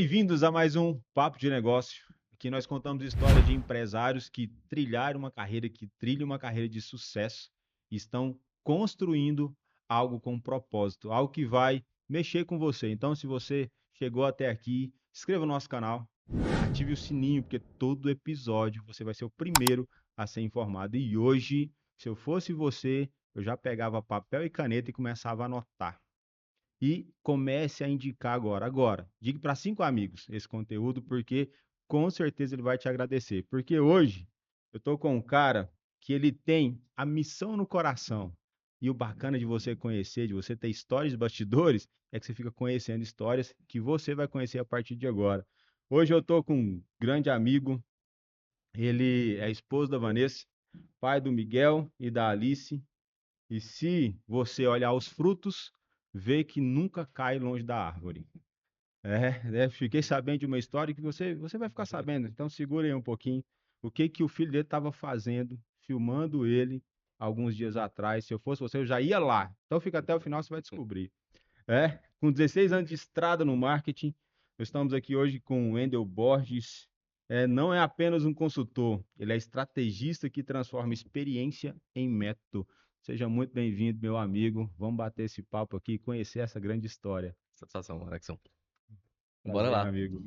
Bem-vindos a mais um Papo de Negócio. Aqui nós contamos histórias de empresários que trilharam uma carreira, que trilham uma carreira de sucesso e estão construindo algo com propósito, algo que vai mexer com você. Então, se você chegou até aqui, se inscreva no nosso canal, ative o sininho, porque todo episódio você vai ser o primeiro a ser informado. E hoje, se eu fosse você, eu já pegava papel e caneta e começava a anotar. E comece a indicar agora. Agora, diga para 5 amigos esse conteúdo, porque com certeza ele vai te agradecer. Porque hoje eu estou com um cara que ele tem a missão no coração. E o bacana de você conhecer, de você ter histórias de bastidores, é que você fica conhecendo histórias que você vai conhecer a partir de agora. Hoje eu estou com um grande amigo, ele é esposo da Vanessa, pai do Miguel e da Alice. E se você olhar os frutos, vê que nunca cai longe da árvore. Fiquei sabendo de uma história que você vai ficar sabendo. Então segura aí um pouquinho o que que o filho dele estava fazendo, filmando ele alguns dias atrás. Se eu fosse você, eu já ia lá. Então fica até o final, você vai descobrir. Com 16 anos de estrada no marketing, nós estamos aqui hoje com o Wendel Borges. Não é apenas um consultor, ele é estrategista que transforma experiência em método. Seja muito bem-vindo, meu amigo. Vamos bater esse papo aqui e conhecer essa grande história. Satisfação, Alexão. Bora Prazer, meu lá. amigo.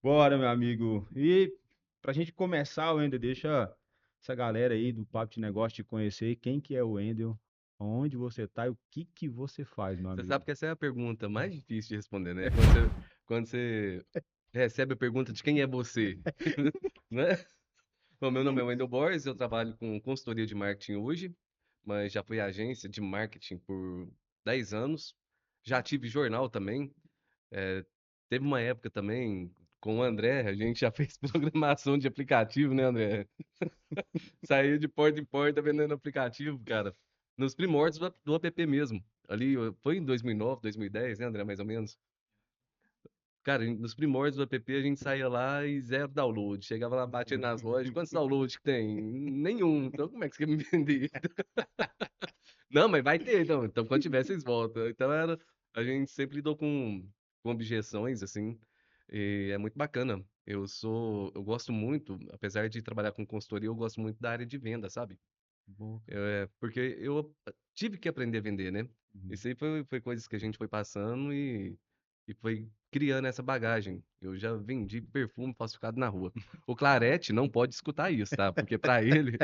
Bora, meu amigo. E para a gente começar, Wendel, deixa essa galera aí do Papo de Negócio te conhecer. Quem que é o Wendel? Onde você está e o que que você faz, meu Você amigo? sabe que essa é a pergunta mais difícil de responder, né? Quando você recebe a pergunta de quem é você, né? Bom, meu nome é Wendel Borges, eu trabalho com consultoria de marketing hoje, mas já fui agência de marketing por 10 anos. Já tive jornal também. É, teve uma época também com o André, a gente já fez programação de aplicativo, né, André? Saiu de porta em porta vendendo aplicativo, cara. Nos primórdios do app mesmo. Ali, foi em 2009, 2010, né, André, mais ou menos. Cara, nos primórdios do app a gente saía lá e zero download. Chegava lá, batia nas lojas, quantos downloads que tem? Nenhum. Então como é que você quer me vender? Não, mas vai ter, então. Então quando tiver, vocês voltam. Então a gente sempre lidou com objeções, assim. E é muito bacana. Eu gosto muito, apesar de trabalhar com consultoria, eu gosto muito da área de venda, sabe? Boa, cara. Porque eu tive que aprender a vender, né? Uhum. Isso aí foi coisas que a gente foi passando e foi criando essa bagagem. Eu já vendi perfume falsificado na rua. O Clarete não pode escutar isso, tá? Porque pra ele,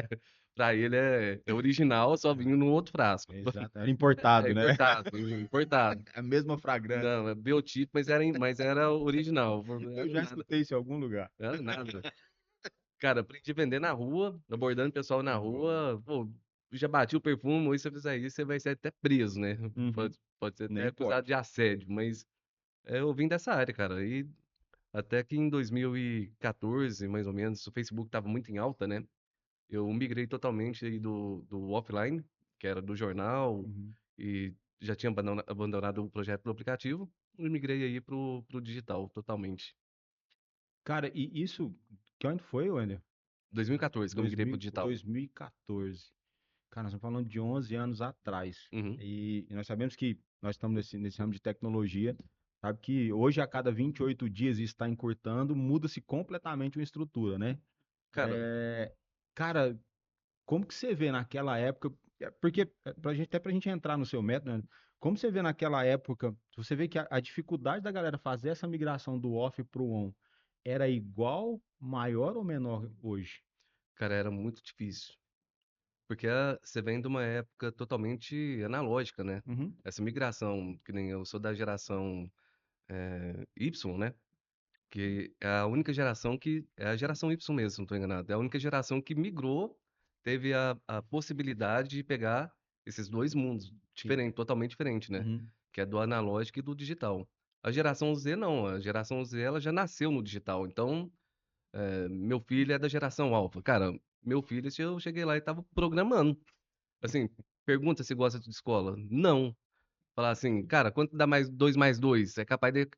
para ele é original, só vinha no outro frasco. Exato, era É importado, né? importado, importado. A mesma fragrância. Não, é biotipo, mas era original. Eu Era já nada, escutei isso em algum lugar. era nada. Cara, aprendi a vender na rua, abordando o pessoal na rua. Pô, já bati o perfume, hoje se você fizer isso, você vai ser até preso, né? Uhum. Pode ser até Nem acusado pode. de assédio, mas eu vim dessa área, cara. E até que em 2014, mais ou menos, o Facebook estava muito em alta, né? Eu migrei totalmente aí do offline, que era do jornal, Uhum. e já tinha abandonado o projeto do aplicativo, e migrei aí pro digital, totalmente. Cara, e isso, que ano foi, Wender? 2014 que eu migrei pro digital. 2014. Cara, nós estamos falando de 11 anos atrás. Uhum. E nós sabemos que nós estamos nesse ramo de tecnologia. Sabe que hoje, a cada 28 dias, isso está encurtando, muda-se completamente uma estrutura, né? Cara, Cara, como que você vê naquela época? Porque até pra gente entrar no seu método, né? Como você vê naquela época, você vê que a dificuldade da galera fazer essa migração do off para o on era igual, maior ou menor hoje? cara, era muito difícil. Porque você vem de uma época totalmente analógica, né? Uhum. Essa migração, que nem eu sou da geração Y, né? Que é a única geração que. É a geração Y mesmo, se não estou enganado. É a única geração que migrou, teve a possibilidade de pegar esses dois mundos Sim. diferentes, totalmente diferentes, né? Uhum. Que é do analógico e do digital. A geração Z não. A geração Z ela já nasceu no digital. Então, meu filho é da geração alfa. Cara, meu filho, se eu cheguei lá e tava programando. Assim, pergunta se gosta de escola. Não. Falar assim, cara, quanto dá mais 2? É capaz de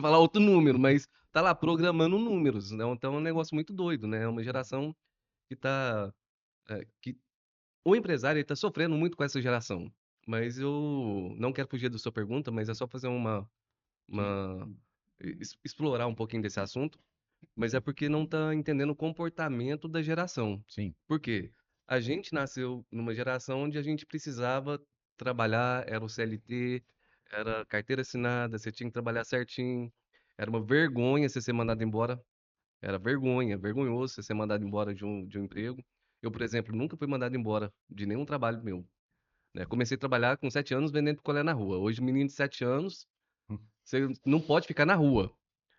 falar outro número, mas tá lá programando números, né? Então é um negócio muito doido, né? É uma geração que tá. Que o empresário ele tá sofrendo muito com essa geração. Mas eu não quero fugir da sua pergunta, mas é só fazer Sim. uma, explorar um pouquinho desse assunto, mas é porque não está entendendo o comportamento da geração. Sim. Por quê? A gente nasceu numa geração onde a gente precisava trabalhar, era o CLT, era carteira assinada, você tinha que trabalhar certinho, era uma vergonha você ser mandado embora, era vergonha, vergonhoso você ser mandado embora de um emprego. Eu, por exemplo, nunca fui mandado embora de nenhum trabalho meu, né? Comecei a trabalhar com 7 anos vendendo picolé na rua. Hoje, um menino de 7 anos, Hum. você não pode ficar na rua,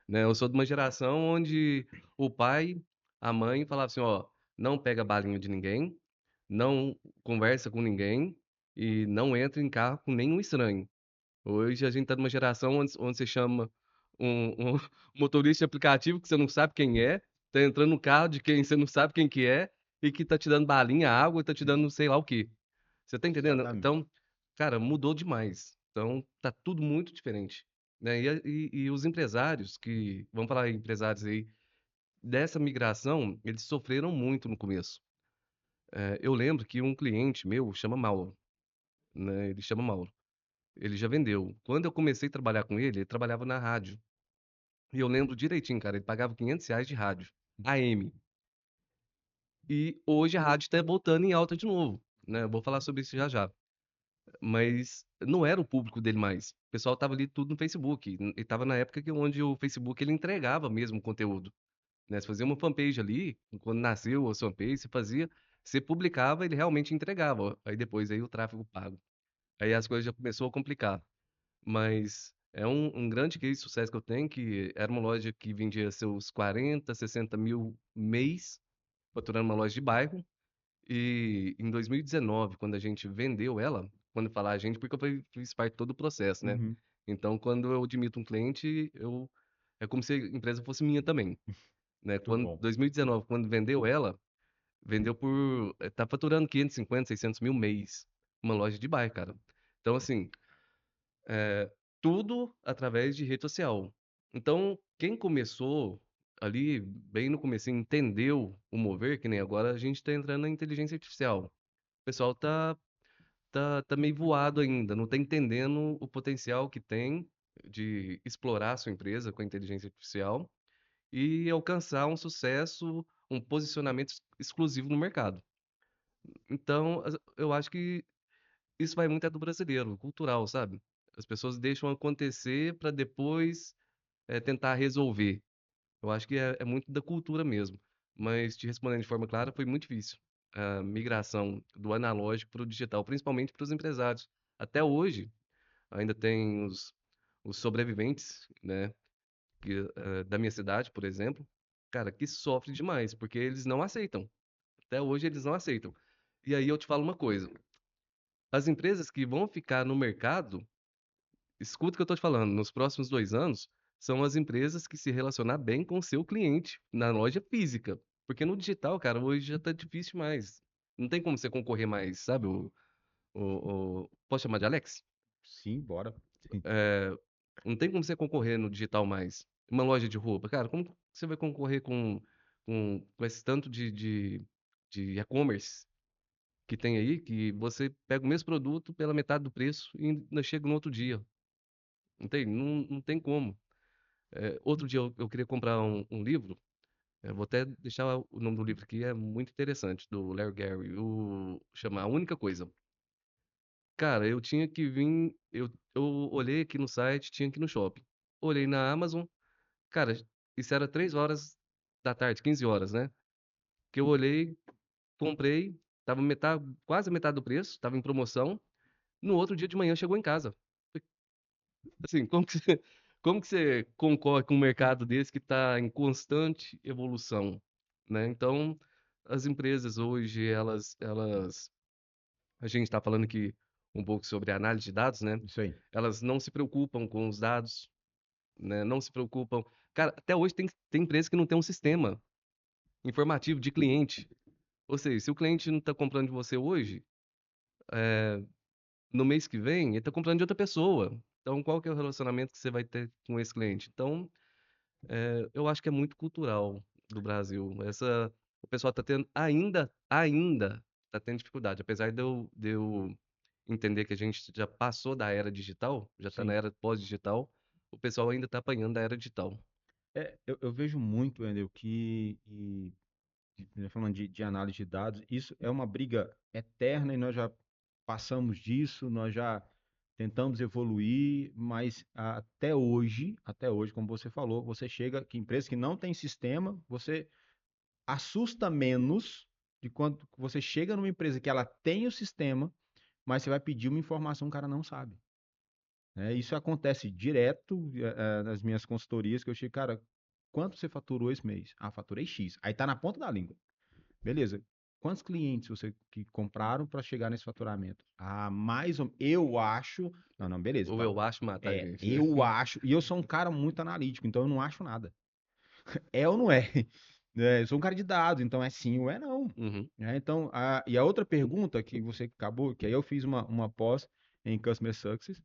né? Eu sou de uma geração onde o pai, a mãe falava assim, ó, não pega balinha de ninguém, não conversa com ninguém e não entra em carro com nenhum estranho. Hoje a gente tá numa geração onde você chama um motorista de aplicativo que você não sabe quem é, tá entrando no carro de quem você não sabe quem que é e que tá te dando balinha, água, e tá te dando sei lá o quê. Você tá entendendo? Exatamente. Então, cara, mudou demais. Então, tá tudo muito diferente, né? E os empresários vamos falar em empresários aí, dessa migração, eles sofreram muito no começo. Eu lembro que um cliente meu chama Mauro, né? Ele chama Mauro. Ele já vendeu. Quando eu comecei a trabalhar com ele trabalhava na rádio. E eu lembro direitinho, cara, ele pagava R$ 500 de rádio, AM. E hoje a rádio tá voltando em alta de novo, né? Eu vou falar sobre isso já já. Mas não era o público dele mais. O pessoal tava ali tudo no Facebook. E tava na época onde o Facebook ele entregava mesmo o conteúdo, né? Você fazia uma fanpage ali, quando nasceu a sua fanpage, você publicava, ele realmente entregava. Aí depois aí o tráfego pago. Aí as coisas já começou a complicar. Mas é um grande case de sucesso que eu tenho, que era uma loja que vendia seus 40, 60 mil mês, faturando uma loja de bairro. E em 2019, quando a gente vendeu ela, quando falar a gente, porque eu fiz parte de todo o processo, né? Uhum. Então, quando eu admito um cliente, é como se a empresa fosse minha também, né? Muito Quando bom. 2019, quando vendeu ela, vendeu tá faturando 550, 600 mil mês, uma loja de bairro, cara. Então, assim, tudo através de rede social. Então, quem começou ali, bem no começo, entendeu o mover, que nem agora a gente está entrando na inteligência artificial. O pessoal tá meio voado ainda, não tá entendendo o potencial que tem de explorar a sua empresa com a inteligência artificial e alcançar um sucesso, um posicionamento exclusivo no mercado. Então, eu acho que isso vai muito é do brasileiro, cultural, sabe? As pessoas deixam acontecer para depois tentar resolver. Eu acho que é muito da cultura mesmo. Mas te respondendo de forma clara, foi muito difícil a migração do analógico para o digital, principalmente para os empresários. Até hoje, ainda tem os sobreviventes, né, da minha cidade, por exemplo, cara, que sofrem demais, porque eles não aceitam. Até hoje eles não aceitam. E aí eu te falo uma coisa: as empresas que vão ficar no mercado, escuta o que eu estou te falando, nos próximos 2 anos, são as empresas que se relacionar bem com o seu cliente na loja física. Porque no digital, cara, hoje já tá difícil demais. Não tem como você concorrer mais, sabe? Posso chamar de Alex? Sim, bora. Sim. É, não tem como você concorrer no digital mais. Uma loja de roupa, cara, como você vai concorrer com esse tanto de e-commerce que tem aí, que você pega o mesmo produto pela metade do preço e ainda chega no outro dia? Não tem como. Outro dia eu queria comprar um livro. Vou até deixar o nome do livro aqui, é muito interessante, do Larry Gary, chama A Única Coisa. Cara, eu tinha que vir, eu olhei aqui no site, tinha que ir no shopping. Olhei na Amazon, cara, isso era 3 horas da tarde, 15 horas, né? Que eu olhei, comprei, tava metade, quase a metade do preço, tava em promoção. No outro dia de manhã chegou em casa. Assim, como que você concorre com um mercado desse que está em constante evolução, né? Então, as empresas hoje, a gente está falando aqui um pouco sobre análise de dados, né? Isso aí. Elas não se preocupam com os dados, né? Não se preocupam. Cara, até hoje tem empresa que não tem um sistema informativo de cliente. Ou seja, se o cliente não está comprando de você hoje, no mês que vem, ele está comprando de outra pessoa. Então, qual que é o relacionamento que você vai ter com esse cliente? Então, eu acho que é muito cultural do Brasil. O pessoal está tendo, ainda está tendo dificuldade. Apesar de eu entender que a gente já passou da era digital, já está na Sim. era pós-digital, o pessoal ainda está apanhando da era digital. Eu vejo muito, Wendel, falando de análise de dados, isso é uma briga eterna e nós já passamos disso, nós já tentamos evoluir, mas até hoje, como você falou, você chega, que empresa que não tem sistema, você assusta menos de quando você chega numa empresa que ela tem o sistema, mas você vai pedir uma informação que o cara não sabe. Isso acontece direto nas minhas consultorias, que eu chego, cara, quanto você faturou esse mês? Ah, faturei X. Aí tá na ponta da língua. Beleza. Quantos clientes você que compraram para chegar nesse faturamento? Ah, mais ou eu acho. Não, não, beleza. Ou Tá. eu acho matar a gente, né? Eu acho. E eu sou um cara muito analítico, então eu não acho nada. É ou não é? Eu sou um cara de dados, então é sim ou é não. Uhum. Então, e a outra pergunta que você acabou, que aí eu fiz uma pós em Customer Success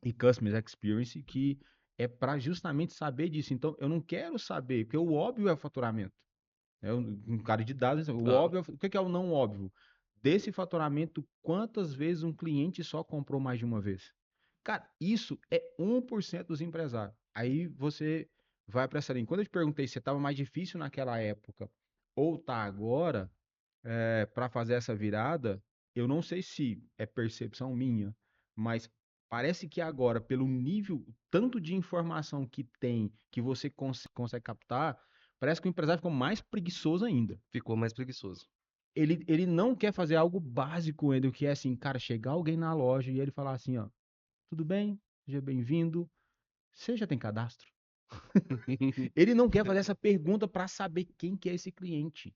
e Customer Experience, que é para justamente saber disso. Então, eu não quero saber, porque o óbvio é o faturamento. Um cara de dados, o Ah, óbvio, o que é o não óbvio? Desse faturamento, quantas vezes um cliente só comprou mais de uma vez? Cara, isso é 1% dos empresários. Aí você vai para essa linha. Quando eu te perguntei se estava mais difícil naquela época ou tá agora, para fazer essa virada, eu não sei se é percepção minha, mas parece que agora, pelo nível, tanto de informação que tem, que você consegue captar, parece que o empresário ficou mais preguiçoso ainda. ficou mais preguiçoso. Ele não quer fazer algo básico ainda, o que é assim, cara, chegar alguém na loja e ele falar assim, ó, tudo bem, seja bem-vindo, você já tem cadastro? Ele não quer fazer essa pergunta para saber quem que é esse cliente.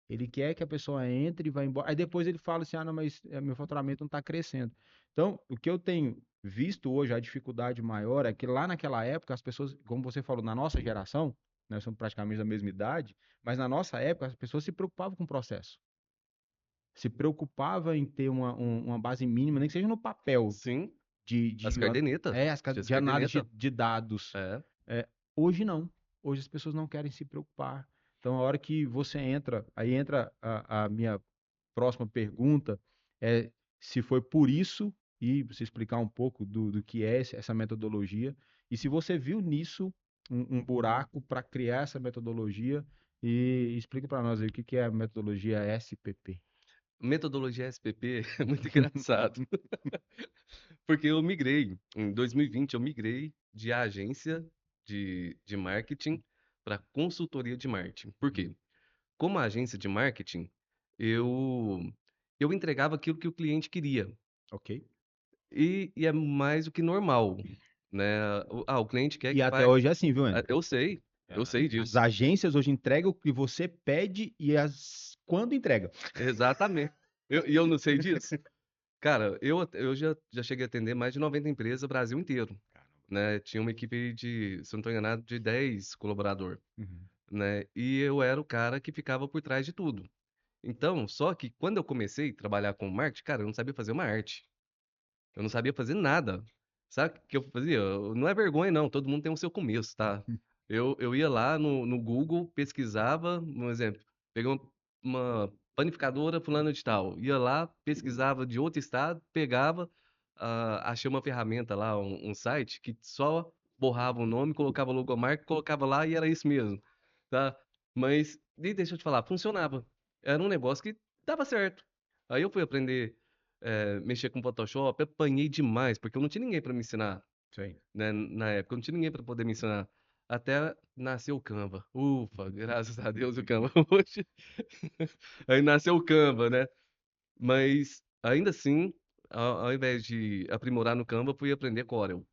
Ele quer que a pessoa entre e vá embora. Aí depois ele fala assim: ah, não, mas meu faturamento não está crescendo. Então, o que eu tenho visto hoje, a dificuldade maior é que lá naquela época, as pessoas, como você falou, na nossa geração, nós somos praticamente da mesma idade, mas na nossa época as pessoas se preocupavam com o processo. Se preocupava em ter uma base mínima, nem que seja no papel, Sim, de, as de, cardenetas. Tinha as de análise cardenetas. de dados. É. É, hoje não. Hoje as pessoas não querem se preocupar. Então, a hora que você entra, aí entra a minha próxima pergunta, é se foi por isso, e você explicar um pouco do que é essa metodologia, e se você viu nisso um buraco para criar essa metodologia, e explica para nós aí o que que é a metodologia SPP. Metodologia SPP é muito engraçado. Porque eu migrei, em 2020, eu migrei de agência de marketing para consultoria de marketing. Por quê? Como agência de marketing, eu, eu entregava aquilo que o cliente queria. Ok? E é mais do que normal, né? O cliente quer E que até pague. hoje é assim, viu, André? Eu sei As disso. agências hoje entregam o que você pede e quando entrega. Exatamente. E eu não sei disso. Cara, eu já cheguei a atender mais de 90 empresas, Brasil inteiro, né? Tinha uma equipe de, se eu não estou enganado, de 10 colaboradores, Uhum. né? E eu era o cara que ficava por trás de tudo. Então, só que quando eu comecei a trabalhar com marketing, cara, eu não sabia fazer uma arte. Eu não sabia fazer nada. Sabe o que eu fazia? Não é vergonha, não. Todo mundo tem o seu começo, tá? Eu ia lá no Google, pesquisava, um exemplo, peguei uma panificadora fulana de tal. Ia lá, pesquisava de outro estado, pegava, achei uma ferramenta lá, um site, que só borrava o nome, colocava a logomarca, colocava lá e era isso mesmo, tá? Mas, e deixa eu te falar, funcionava. Era um negócio que dava certo. Aí eu fui aprender mexer com Photoshop, apanhei demais, porque eu não tinha ninguém para me ensinar, Sim. né? Na época, eu não tinha ninguém para poder me ensinar. Até nasceu o Canva. Ufa, graças a Deus o Canva hoje. Aí nasceu o Canva, né? Mas ainda assim, ao invés de aprimorar no Canva, fui aprender Corel.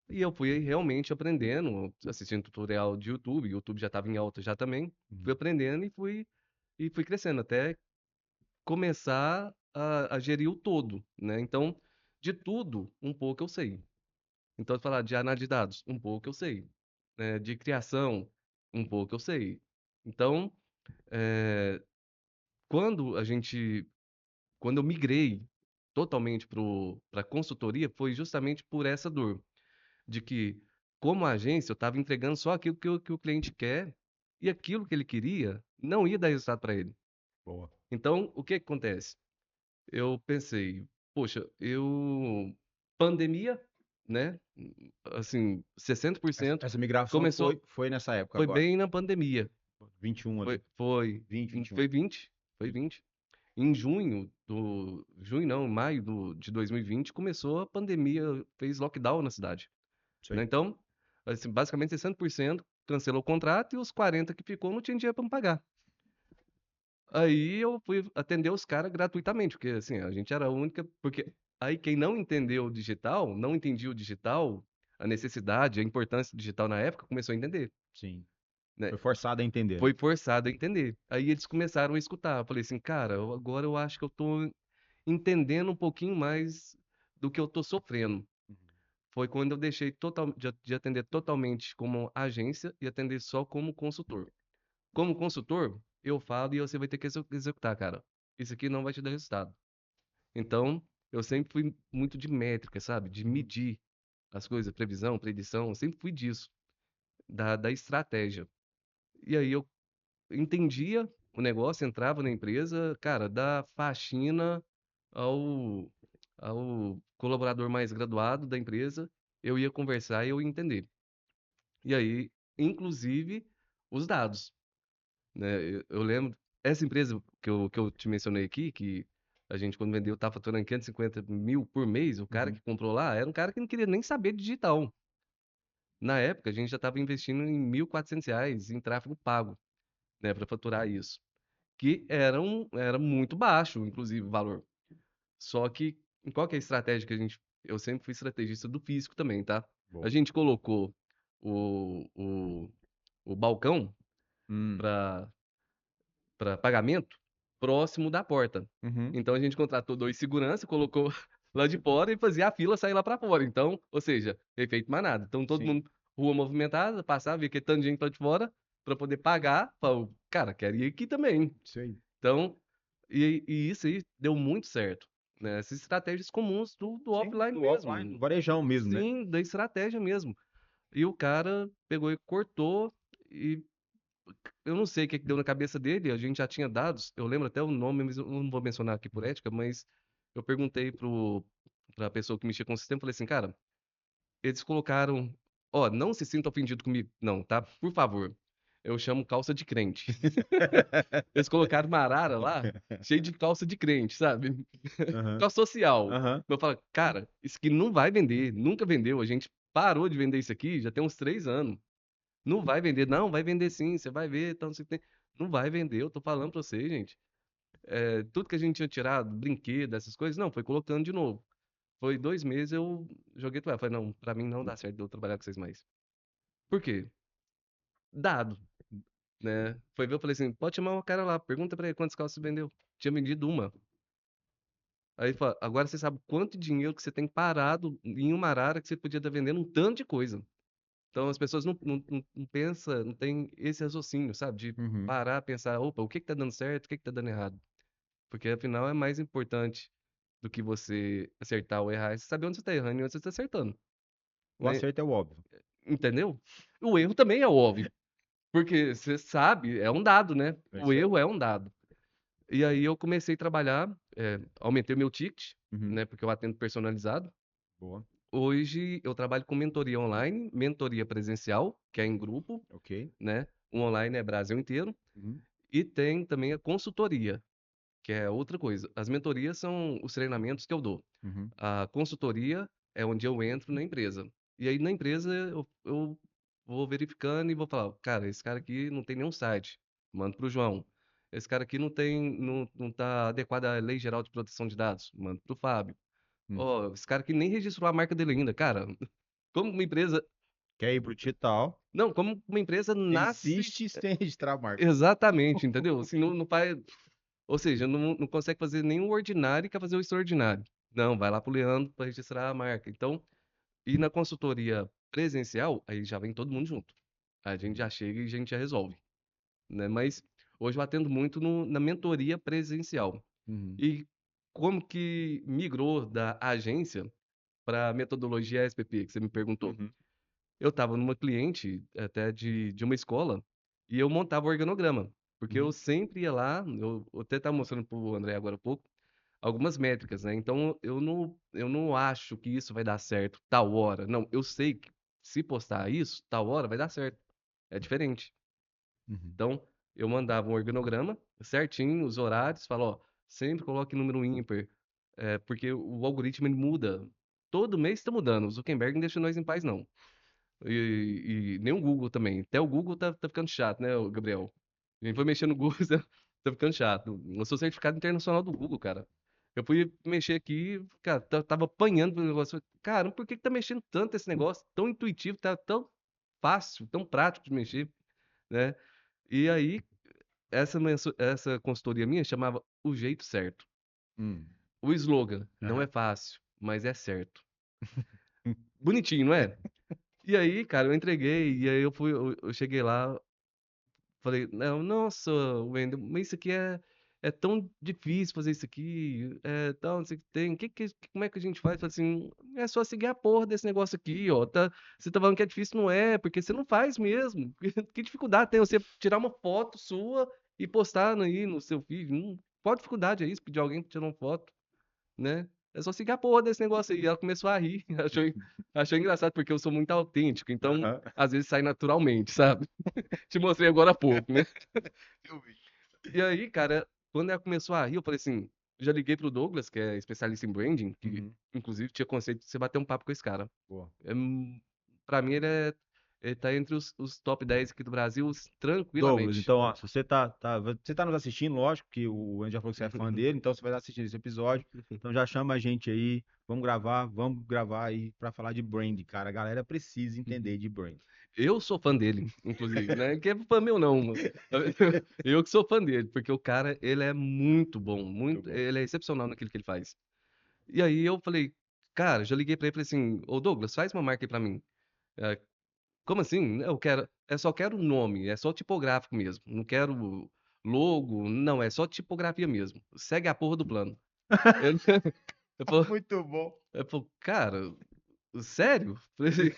E eu fui realmente aprendendo, assistindo tutorial de YouTube, YouTube já estava em alta já também. Fui Uhum. aprendendo e fui crescendo até começar a gerir o todo, né? Então, de tudo, um pouco eu sei. Então, falar de análise de dados, um pouco eu sei. Né? De criação, um pouco eu sei. Então, eh, quando a gente, quando eu migrei totalmente para consultoria, foi justamente por essa dor, de que, como agência, eu estava entregando só aquilo que o cliente quer e aquilo que ele queria não ia dar resultado para ele. Boa. Então, o que que acontece? Eu pensei, poxa, pandemia, né? Assim, Essa, 60% essa migração começou, foi nessa época foi agora. bem na pandemia. 21 ali. Foi, 20, 21. foi 20, foi 20. Em junho não, maio de 2020, começou a pandemia, fez lockdown na cidade, Isso né? aí. Então, assim, basicamente 60% cancelou o contrato e os 40 que ficou não tinha dinheiro para me pagar. Aí eu fui atender os caras gratuitamente, porque assim, a gente era a única, porque aí quem não entendeu o digital, não entendia o digital, a necessidade, a importância do digital na época, começou a entender, Sim. né? Foi forçado a entender, Foi né? forçado a entender. Aí eles começaram a escutar. Eu falei assim, cara, agora eu acho que eu tô entendendo um pouquinho mais do que eu tô sofrendo. Foi quando eu deixei de atender totalmente como agência e atender só como consultor. Como consultor, eu falo e você vai ter que executar, cara. Isso aqui não vai te dar resultado. Então, eu sempre fui muito de métrica, sabe? De Uhum. medir as coisas, previsão, predição, eu sempre fui disso, da estratégia. E aí eu entendia o negócio, entrava na empresa, cara, da faxina ao, ao colaborador mais graduado da empresa, eu ia conversar e eu ia entender. E aí, inclusive, os dados, né? Eu lembro, essa empresa que eu te mencionei aqui, que a gente, quando vendeu, estava faturando 550 mil por mês, o cara Uhum. que comprou lá era um cara que não queria nem saber de digital. Na época, a gente já estava investindo em R$ 1.400 em tráfego pago, né, para faturar isso. Que era muito baixo, inclusive, o valor. Só que, qual que é a estratégia que a gente. Eu sempre fui estrategista do físico também, tá? A Boa. gente colocou o, o, o balcão Hum. para pagamento próximo da porta. Uhum. Então a gente contratou dois seguranças, colocou lá de fora e fazia a fila sair lá para fora. Então, ou seja, efeito manada. Então todo Sim. mundo, rua movimentada, passava, via aquele tanto de gente lá de fora para poder pagar. Falou, cara, quero ir aqui também. Isso aí. Então, e isso aí deu muito certo, né? Essas estratégias comuns do Sim, offline do offline, do mesmo. varejão mesmo, né? Sim, da estratégia mesmo. E o cara pegou e cortou, e eu não sei o que que deu na cabeça dele, a gente já tinha dados, eu lembro até o nome, mas eu não vou mencionar aqui por ética, mas eu perguntei pra pessoa que mexia com o sistema, falei assim, cara, eles colocaram, ó, não se sinta ofendido comigo, não, tá? Por favor. Eu chamo calça de crente. Eles colocaram uma arara lá, cheio de calça de crente, sabe? Aham. Calça social. Aham. Eu falo, cara, isso aqui não vai vender, nunca vendeu. A gente parou de vender isso aqui já tem uns 3 anos. Não vai vender, não, vai vender sim, você vai ver, então, não sei o que tem. Não vai vender, eu tô falando pra você, gente. É, tudo que a gente tinha tirado, brinquedo, essas coisas, não, foi colocando de novo. Foi 2 meses, eu joguei toalha. Falei, não, pra mim não dá certo de eu trabalhar com vocês mais. Por quê? Dado, né? Foi ver, eu falei assim, pode chamar o cara lá, pergunta pra ele quantas calças você vendeu. Tinha vendido uma. Aí ele fala, agora você sabe quanto dinheiro que você tem parado em uma arara que você podia estar vendendo um tanto de coisa. Então as pessoas não pensam, não tem esse raciocínio, sabe? De Uhum. parar, pensar, opa, o que que tá dando certo, o que que tá dando errado? Porque afinal é mais importante do que você acertar ou errar, é você saber onde você tá errando e onde você tá acertando, O né? acerto é o óbvio. Entendeu? O erro também é óbvio, porque você sabe, é um dado, né? É O isso aí. erro é um dado. E aí eu comecei a trabalhar, aumentei o meu ticket, Uhum. né? Porque eu atendo personalizado. Boa. Hoje eu trabalho com mentoria online, mentoria presencial, que é em grupo, Ok. né? O online é Brasil inteiro. Uhum. E tem também a consultoria, que é outra coisa. As mentorias são os treinamentos que eu dou. Uhum. A consultoria é onde eu entro na empresa. E aí na empresa eu vou verificando e vou falar, cara, esse cara aqui não tem nenhum site. Mando pro João. Esse cara aqui não tá adequado à Lei Geral de Proteção de Dados. Mando pro Fábio. Hum. Ó, esse cara aqui nem registrou a marca dele ainda, cara. Como uma empresa. Quer ir pro digital? Não, como uma empresa nasce. Existe sem registrar a marca. Exatamente, entendeu? Assim, não faz. Ou seja, não consegue fazer nenhum ordinário e quer fazer o extraordinário. Não, vai lá pro Leandro para registrar a marca. Então, e na consultoria presencial, aí já vem todo mundo junto. A gente já chega e a gente já resolve, né? Mas hoje eu atendo muito na mentoria presencial. Uhum. E como que migrou da agência para a metodologia SPP, que você me perguntou? Uhum. Eu estava numa cliente até de uma escola e eu montava o organograma, porque eu Uhum. sempre ia lá, eu até estava mostrando para o André agora há pouco, algumas métricas, né? Então, eu não acho que isso vai dar certo tal hora. Não, eu sei que se postar isso, tal hora vai dar certo. É diferente. Uhum. Então, eu mandava um organograma certinho, os horários, falo, ó, sempre coloque número ímpar, porque o algoritmo ele muda. Todo mês está mudando. O Zuckerberg não deixa nós em paz, não. E nem o Google também. Até o Google tá ficando chato, né, o Gabriel? A gente foi mexer no Google, tá ficando chato. Eu sou certificado internacional do Google, cara. Eu fui mexer aqui, cara, tava apanhando pro negócio. Cara, por que que tá mexendo tanto esse negócio? Tão intuitivo, tá tão fácil, tão prático de mexer, né? E aí, essa consultoria minha chamava O Jeito Certo. Hum. O slogan, não é Aham. fácil, mas é certo. Bonitinho, não é? E aí, cara, eu entreguei, e aí eu cheguei lá, falei, não, nossa, Wendel, mas isso aqui é tão difícil fazer isso aqui, tal, não sei o que tem, como é que a gente faz? Falei assim, é só seguir a porra desse negócio aqui, ó, você tá falando que é difícil, não é, porque você não faz mesmo. Que dificuldade tem você tirar uma foto sua e postar aí no seu feed? Qual dificuldade é isso, pedir alguém pra tirar uma foto, né? É só seguir a porra desse negócio aí. E ela começou a rir, achou engraçado, porque eu sou muito autêntico, então, Aham. às vezes sai naturalmente, sabe? Te mostrei agora há pouco, né? Eu vi. E aí, cara, quando ela começou a rir, eu falei assim, já liguei pro Douglas, que é especialista em branding, que Uhum. inclusive tinha conceito de você bater um papo com esse cara. Boa. É, pra mim, ele tá entre os top 10 aqui do Brasil, Douglas, tranquilamente. então, ó, se você tá nos assistindo, lógico que o Andy já falou que você é fã dele, então você vai estar assistindo esse episódio. Então já chama a gente aí, vamos gravar aí pra falar de brand, cara. A galera precisa entender de brand. Eu sou fã dele, inclusive, né? Que é fã meu não, mano. Eu que sou fã dele, porque o cara, ele é muito bom, Muito muito, bom. ele é excepcional naquilo que ele faz. E aí eu falei, cara, já liguei pra ele e falei assim, ô Douglas, faz uma marca aí pra mim. É, como assim? Só quero o nome, é só tipográfico mesmo. Não quero logo, não, é só tipografia mesmo. Segue a porra do plano. Ele, eu falo, Muito bom. cara, sério? Falei assim,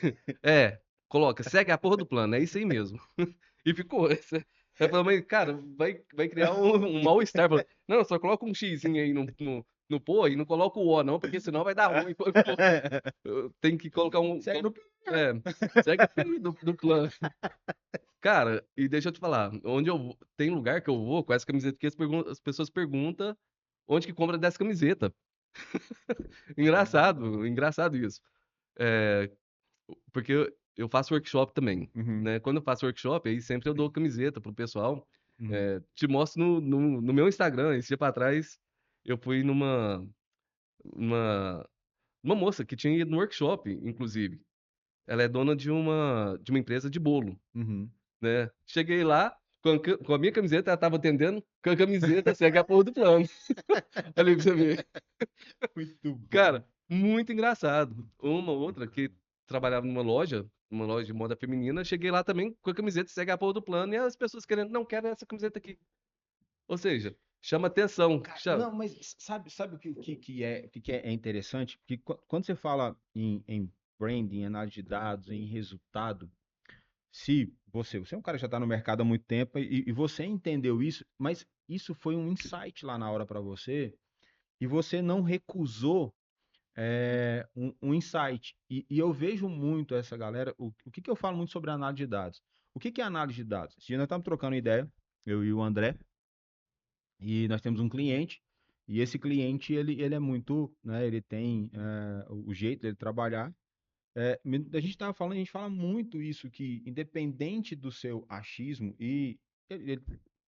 é, coloca, segue a porra do plano, é isso aí mesmo. E ficou. Aí falou, mas, cara, vai criar um mal-estar. Falei, não, só coloca um xizinho aí no pô e não coloca o O, não, porque senão vai dar ruim. Pô, tem que colocar um. Segue no... É, segue do plano. Cara, e deixa eu te falar, tem lugar que eu vou com essa camiseta que as pessoas perguntam onde que compra dessa camiseta. Engraçado, engraçado isso. É, porque eu faço workshop também, Uhum, né? Quando eu faço workshop, aí sempre eu dou camiseta pro pessoal. uhum, Te mostro no meu Instagram, esse dia pra trás, eu fui uma, uma moça que tinha ido no workshop, inclusive. Ela é dona de uma empresa de bolo, uhum. né? Cheguei lá, com a minha camiseta, ela tava atendendo, com a camiseta, segue a porra do plano. Ali pra você ver. Muito bom. Cara, muito engraçado. Uma outra que trabalhava numa loja de moda feminina, cheguei lá também com a camiseta segue a porra do plano e as pessoas querendo, não quero essa camiseta aqui. Ou seja, chama atenção. Cara, não, mas sabe o que é interessante? Que quando você fala em branding, análise de dados, em resultado, se você é um cara que já está no mercado há muito tempo e você entendeu isso, mas isso foi um insight lá na hora para você e você não recusou um insight. E eu vejo muito essa galera. O que eu falo muito sobre análise de dados? O que é análise de dados? Se nós estamos trocando ideia, eu e o André, e nós temos um cliente, e esse cliente ele é muito, né? Ele tem o jeito dele trabalhar. A gente estava falando, a gente fala muito isso, que independente do seu achismo, e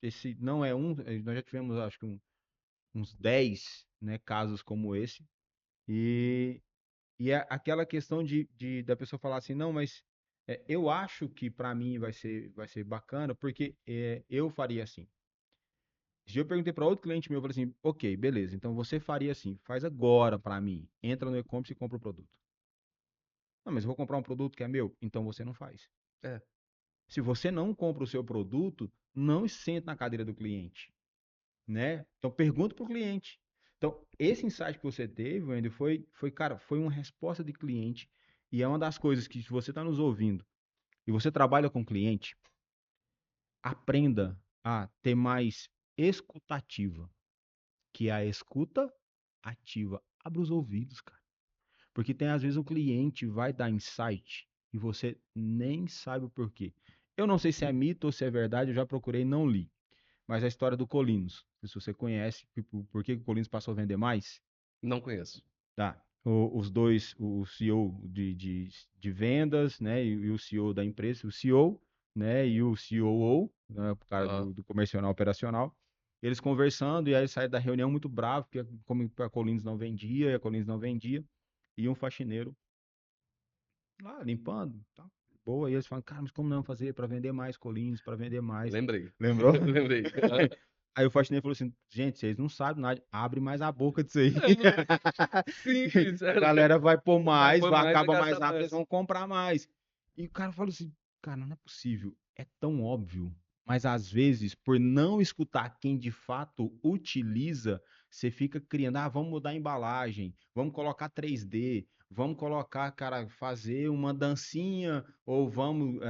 esse não é nós já tivemos acho que uns 10, né, casos como esse, e, e é aquela questão da pessoa falar assim, não, mas eu acho que para mim vai ser bacana, porque eu faria assim. Esse dia eu perguntei para outro cliente meu, eu falei assim, ok, beleza, então você faria assim, faz agora para mim, entra no e-commerce e compra o produto. Não, mas eu vou comprar um produto que é meu, então você não faz. É, Se você não compra o seu produto, não senta na cadeira do cliente, né? Então pergunta para o cliente. Então, esse insight que você teve, Wendy, cara, foi uma resposta de cliente e é uma das coisas que se você está nos ouvindo e você trabalha com cliente, aprenda a ter mais escutativa, que é a escuta ativa. Abra os ouvidos, cara. Porque tem às vezes o cliente vai dar insight e você nem sabe o porquê. Eu não sei se é mito ou se é verdade, eu já procurei e não li. Mas a história do Colinos, se você conhece, por que o Colinos passou a vender mais? Não conheço. Tá. Os dois, o CEO de vendas, né, e o CEO da empresa, o CEO, né, e o COO, né, o cara Aham. do comercial operacional, eles conversando, e aí saíram da reunião muito bravo, porque como a Colinos não vendia, e a Colinos não vendia, e um faxineiro lá limpando, tá, boa, e eles falam, cara, mas como não fazer para vender mais Colinos, para vender mais? Lembrei. Lembrou? Lembrei. Aí o faxineiro falou assim, gente, vocês não sabem nada, abre mais a boca disso aí. É muito simples. A galera vai pôr Vai mais, pôr vai mais, vai acabar mais gastar rápido, eles mais. vão comprar mais. E o cara falou assim, cara, não é possível, é tão óbvio. Mas às vezes, por não escutar quem de fato utiliza, você fica criando, vamos mudar a embalagem, vamos colocar 3D, vamos colocar, cara, fazer uma dancinha, ou vamos,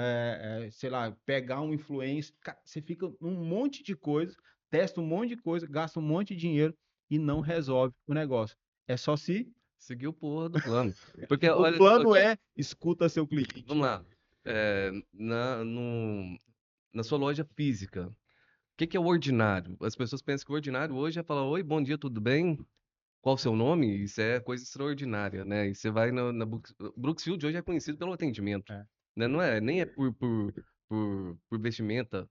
sei lá, pegar um influencer. Cara, você fica um monte de coisa, testa um monte de coisa, gasta um monte de dinheiro e não resolve o negócio. É só se Seguir o porra do plano. Porque, o olha, plano é escuta seu cliente. vamos lá. É, na sua loja física, o que que é o ordinário? As pessoas pensam que o ordinário hoje é falar, oi, bom dia, tudo bem? Qual o seu nome? Isso é coisa extraordinária, né? E você vai na Brooksfield hoje é conhecido pelo atendimento, É, né? Não é, nem é por vestimenta,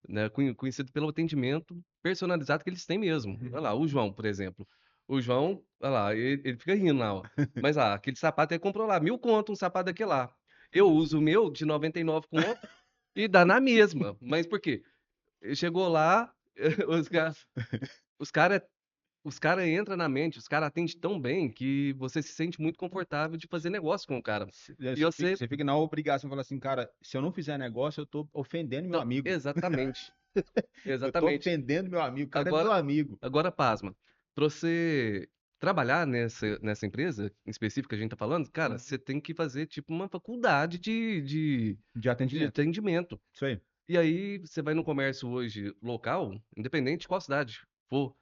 né? Conhecido pelo atendimento personalizado que eles têm mesmo. Olha lá, o João, por exemplo. O João, olha lá, ele fica rindo lá, ó. Mas aquele sapato ele comprou lá, 1.000 conto um sapato daquele lá. Eu uso o meu de 99 conto e dá na mesma. Mas por quê? Ele chegou lá, os caras, os cara, os cara entram na mente, os caras atendem tão bem que você se sente muito confortável de fazer negócio com o cara. E você, você fica na obrigação de falar assim, cara, se eu não fizer negócio, eu tô ofendendo meu não, amigo. exatamente, Eu tô exatamente. ofendendo meu amigo, o cara é meu Agora, amigo. agora pasma. Para você trabalhar nessa empresa em específico que a gente tá falando, cara, Uhum. você tem que fazer tipo uma faculdade De de atendimento. atendimento. Isso aí. E aí você vai no comércio hoje local, independente de qual cidade for,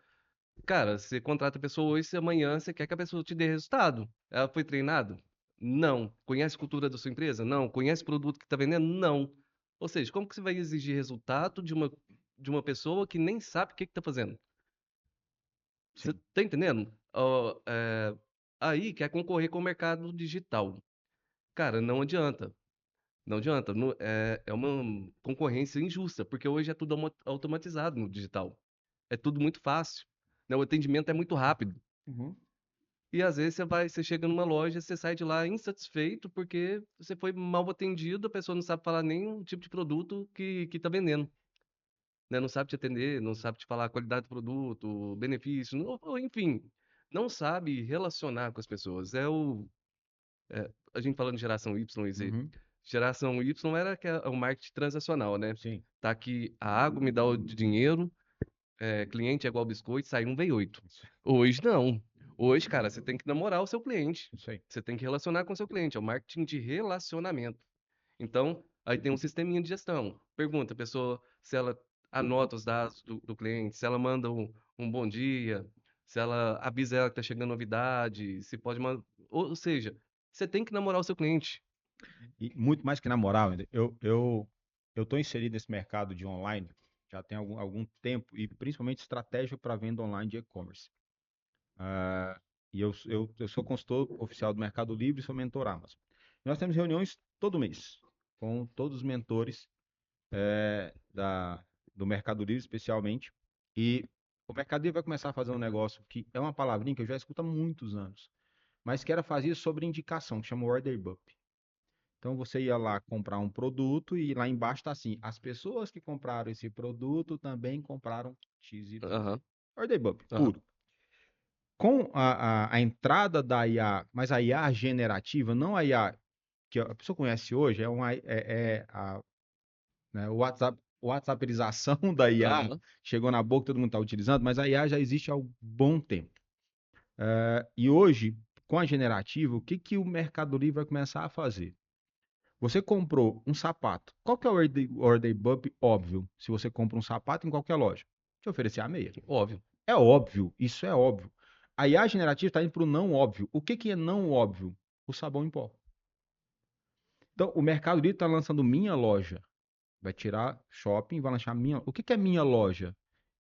cara, você contrata a pessoa hoje, se amanhã você quer que a pessoa te dê resultado. Ela foi treinada? Não. Conhece a cultura da sua empresa? Não. Conhece o produto que está vendendo? Não. Ou seja, como que você vai exigir resultado de uma pessoa que nem sabe o que está fazendo? Você Sim. tá entendendo? Ó, aí quer concorrer com o mercado digital. Cara, não adianta. Não adianta. É uma concorrência injusta, porque hoje é tudo automatizado no digital. É tudo muito fácil, né? O atendimento é muito rápido. Uhum. E às vezes você chega numa loja, você sai de lá insatisfeito porque você foi mal atendido, a pessoa não sabe falar nem o tipo de produto que tá vendendo, né? Não sabe te atender, não sabe te falar a qualidade do produto, benefício, ou enfim, não sabe relacionar com as pessoas. A gente falando de geração Y e Z. Uhum. Geração Y era que é o marketing transacional, né? Sim. Tá aqui a água, me dá o dinheiro, cliente é igual biscoito, sai um V8. Hoje não. Hoje, cara, você tem que namorar o seu cliente. Isso aí. Você tem que relacionar com o seu cliente. É o marketing de relacionamento. Então, aí tem um sisteminha de gestão. Pergunta a pessoa se ela anota os dados do cliente, se ela manda um bom dia, se ela avisa ela que tá chegando novidade, se pode mandar. Ou seja, você tem que namorar o seu cliente. E muito mais que na moral, ainda. Eu tô inserido nesse mercado de online já tem algum tempo e principalmente estratégia para venda online de e-commerce. Ah, e eu sou consultor oficial do Mercado Livre e sou mentor Amazon. Nós temos reuniões todo mês com todos os mentores do Mercado Livre, especialmente. E o Mercado Livre vai começar a fazer um negócio que é uma palavrinha que eu já escuto há muitos anos, mas que era fazer sobre indicação, que chama Order Book. Então você ia lá comprar um produto e lá embaixo está assim: as pessoas que compraram esse produto também compraram XYZ. Aham, Order Book, aham. puro. Com a entrada da IA, mas a IA generativa, não a IA que a pessoa conhece hoje, né, o WhatsAppização da IA Aham. chegou na boca, todo mundo está utilizando, mas a IA já existe há um bom tempo. E hoje, com a generativa, o que, que o Mercado Livre vai começar a fazer? Você comprou um sapato. Qual que é o order bump óbvio? Se você compra um sapato em qualquer loja, te oferecer a meia. Óbvio. É óbvio, isso é óbvio. A IA generativa está indo para o não óbvio. O que é não óbvio? O sabão em pó. Então, o Mercado Livre está lançando Minha Loja. Vai tirar shopping, vai lançar minha. O que é Minha Loja?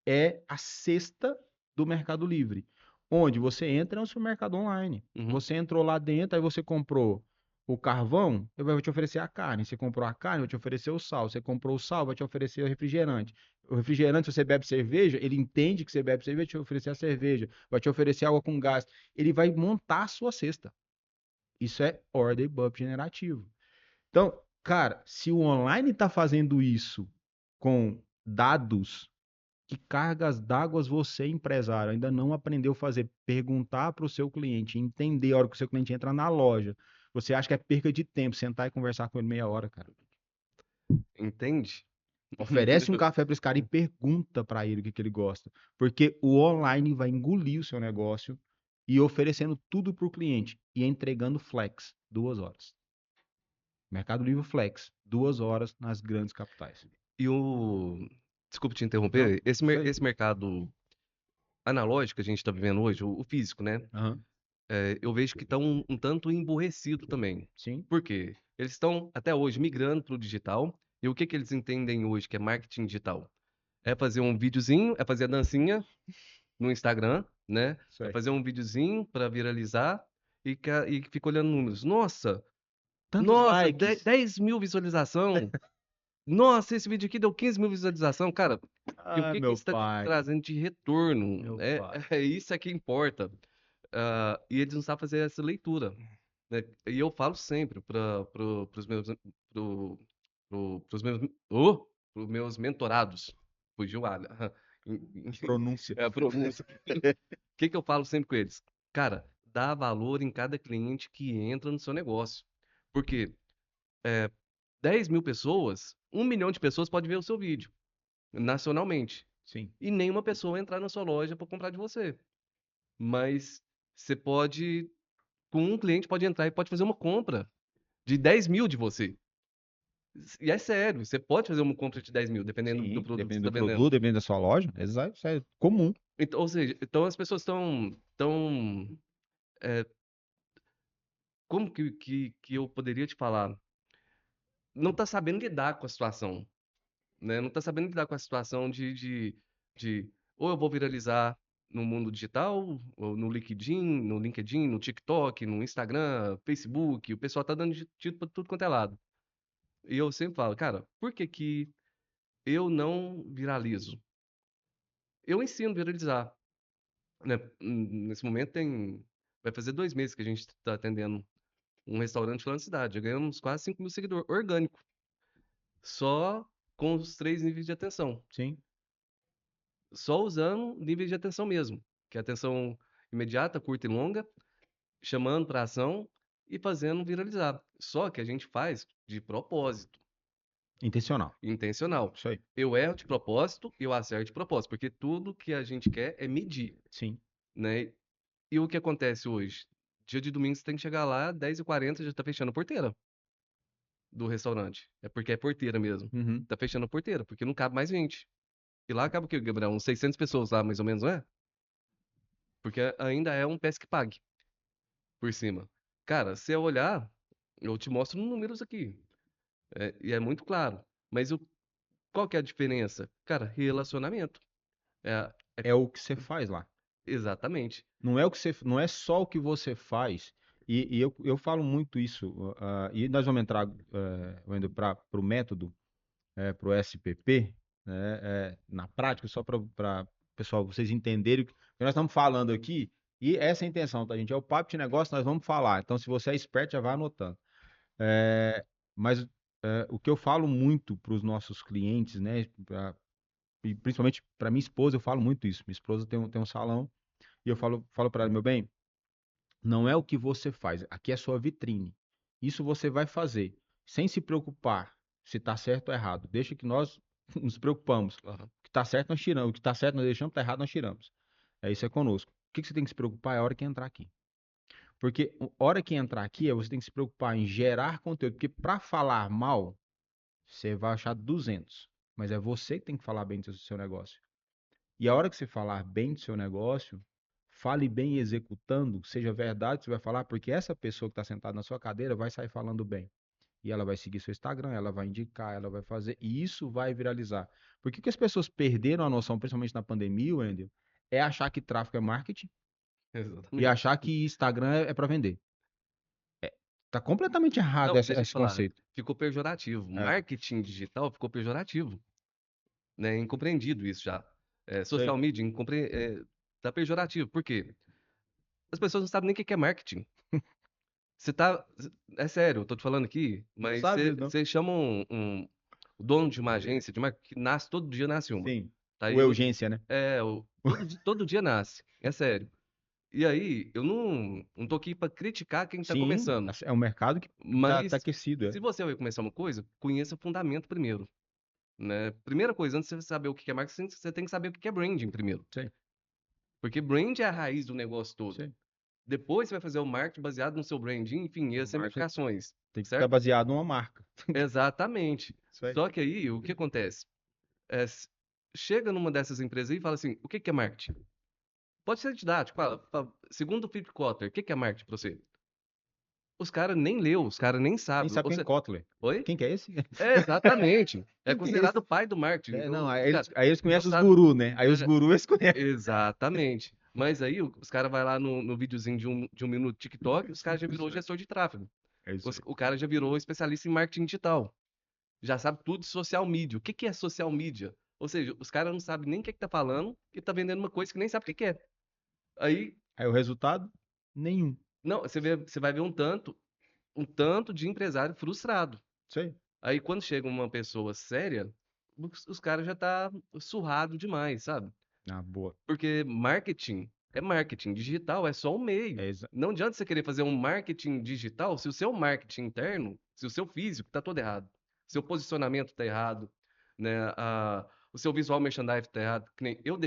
É a cesta do Mercado Livre, onde você entra no supermercado online. Uhum. Você entrou lá dentro, aí você comprou o carvão, eu vou te oferecer a carne. Você comprou a carne, eu vou te oferecer o sal. Você comprou o sal, vai te oferecer o refrigerante. O refrigerante, se você bebe cerveja, ele entende que você bebe cerveja, vai te oferecer a cerveja, vai te oferecer água com gás. Ele vai montar a sua cesta. Isso é order bump generativo. Então, cara, se o online está fazendo isso com dados, que cargas d'água você, empresário, ainda não aprendeu a fazer? Perguntar para o seu cliente, entender a hora que o seu cliente entra na loja. Você acha que é perca de tempo sentar e conversar com ele meia hora, cara? Entende? Oferece um café para esse cara e pergunta para ele o que ele gosta. Porque o online vai engolir o seu negócio e oferecendo tudo para o cliente e entregando flex, 2 horas. Mercado Livre Flex, 2 horas nas grandes capitais. E o. Desculpa te Não, interromper, isso aí. esse mercado analógico que a gente está vivendo hoje, o físico, né? Aham, Eu vejo que estão um tanto emburrecido também. sim, Por quê? Eles estão até hoje migrando para o digital. E o que que eles entendem hoje que é marketing digital? É fazer um videozinho, é fazer a dancinha no Instagram, né? isso É aí. fazer um videozinho para viralizar e fica olhando números. Nossa, Tantos nossa, likes. 10 mil visualização. Nossa, esse vídeo aqui deu 15 mil visualização. Cara, e o Ah, que que meu isso está te pai, trazendo de retorno? meu É, pai. é isso é que importa. E eles não sabem fazer essa leitura, né? E eu falo sempre para os meus, pro, pros meus, pros meus mentorados. Fugiu a Pronúncia. é a pronúncia. O que que eu falo sempre com eles? Cara, dá valor em cada cliente que entra no seu negócio. Porque 10 mil pessoas, 1 milhão de pessoas pode ver o seu vídeo, nacionalmente. Sim. E nenhuma pessoa entrar na sua loja para comprar de você. Mas você pode, com um cliente, pode entrar e pode fazer uma compra de 10 mil de você. E é sério, você pode fazer uma compra de 10 mil, dependendo do Sim, produto que você dependendo está do vendendo. produto, dependendo da sua loja. Exato, isso é comum. Então, ou seja, então as pessoas estão, é, como que eu poderia te falar? Não está sabendo lidar com a situação, né? Não está sabendo lidar com a situação de ou eu vou viralizar no mundo digital, ou no LinkedIn, no TikTok, no Instagram, Facebook, o pessoal tá dando tiro para tudo quanto é lado. E eu sempre falo, cara, por que que eu não viralizo? Eu ensino a viralizar, né? Nesse momento vai fazer 2 meses que a gente está atendendo um restaurante lá na cidade. Já ganhamos quase 5 mil seguidores, orgânico, só com os 3 níveis de atenção. Sim. Só usando níveis de atenção mesmo, que é atenção imediata, curta e longa, chamando para ação e fazendo viralizar. Só que a gente faz de propósito, Intencional. intencional. Isso aí. Eu erro de propósito e eu acerto de propósito, porque tudo que a gente quer é medir, Sim. né? E o que acontece hoje? Dia de domingo você tem que chegar lá, 10h40 já tá fechando a porteira do restaurante. É porque é porteira mesmo. Uhum. Tá fechando a porteira, porque não cabe mais gente. E lá acaba o quê, Gabriel? Uns 600 pessoas lá, mais ou menos, não é? Porque ainda é um pesque pague por cima. Cara, se eu olhar, eu te mostro números aqui. E é muito claro. Mas qual que é a diferença? Cara, relacionamento. É É o que você faz lá. exatamente. Não é o que você, não é só o que você faz. E eu falo muito isso. E nós vamos entrar, Wendel, para o método, para o SPP, né, na prática, só para pessoal vocês entenderem o que nós estamos falando aqui. E essa é a intenção, tá, gente? É o papo de negócio, nós vamos falar. Então, se você é esperto, já vai anotando. Mas o que eu falo muito para os nossos clientes, né, e principalmente para minha esposa, eu falo muito isso. Minha esposa tem um salão e eu falo para ela, meu bem, não é o que você faz, aqui é a sua vitrine. Isso você vai fazer, sem se preocupar se está certo ou errado. Deixa que nós nos preocupamos. Aham. O que está certo, nós tiramos. O que está certo, nós deixamos. O que está errado, nós tiramos. Isso é conosco. O que você tem que se preocupar é a hora que entrar aqui. Porque a hora que entrar aqui, você tem que se preocupar em gerar conteúdo. Porque para falar mal, você vai achar 200. Mas é você que tem que falar bem do seu negócio. E a hora que você falar bem do seu negócio, fale bem executando, seja verdade, o que você vai falar, porque essa pessoa que está sentada na sua cadeira vai sair falando bem. E ela vai seguir seu Instagram, ela vai indicar, ela vai fazer, e isso vai viralizar. Porque o que as pessoas perderam a noção, principalmente na pandemia, Wendel, é achar que tráfego é marketing e Exatamente. achar que Instagram é para vender. Tá completamente errado Não, deixa eu te esse falar, conceito. ficou pejorativo. É, Marketing digital ficou pejorativo, né? Incompreendido isso já. sei. Social media, tá pejorativo. Por quê? As pessoas não sabem nem o que que é marketing. Você tá. É sério, eu tô te falando aqui, Não mas sabe, não? você chama o dono de uma agência de marketing que nasce todo dia, nasce uma. Sim. Tá O aí, urgência, né? todo dia nasce. É sério. E aí, eu não tô aqui pra criticar quem tá Sim, começando. é um mercado que tá Mas aquecido, é. se você vai começar uma coisa, conheça o fundamento primeiro, né? Primeira coisa, antes de você saber o que é marketing, você tem que saber o que é branding primeiro. Sim, Porque brand é a raiz do negócio todo. sim. Depois você vai fazer o marketing baseado no seu branding, enfim, e O as marketing ramificações, tem que estar certo? baseado numa marca. Exatamente. Isso aí. Só que aí, o que acontece? É, s- chega numa dessas empresas aí e fala assim, o que que é marketing? Pode ser didático. Segundo o Philip Kotler, o que que é marketing para você? Os caras nem leu, os caras nem Nem sabem. sabe quem é Kotler. Oi? Quem que é esse? É, exatamente. É Quem que é esse? considerado o pai do marketing. É, não, Os cara, aí eles não conhecem os sabe. gurus, né? Aí os É, gurus eles conhecem. exatamente. Mas aí os caras vão lá no videozinho de um minuto TikTok, os caras já virou Isso aí. gestor de tráfego. É isso aí. O cara já virou especialista em marketing digital. Já sabe tudo de social media. O que que é social media? Ou seja, os caras não sabem nem o que é que tá falando e tá vendendo uma coisa que nem sabe o que que é. Aí, Aí o resultado? Nenhum. não, você vai ver um tanto de empresário frustrado. Isso aí. Aí quando chega uma pessoa séria, os caras já tá surrado demais, sabe? Ah, boa. Porque marketing é marketing, digital é só um meio. É Não adianta você querer fazer um marketing digital se o seu marketing interno, se o seu físico tá todo errado, seu posicionamento tá errado, né? O seu visual merchandising tá errado. Que nem eu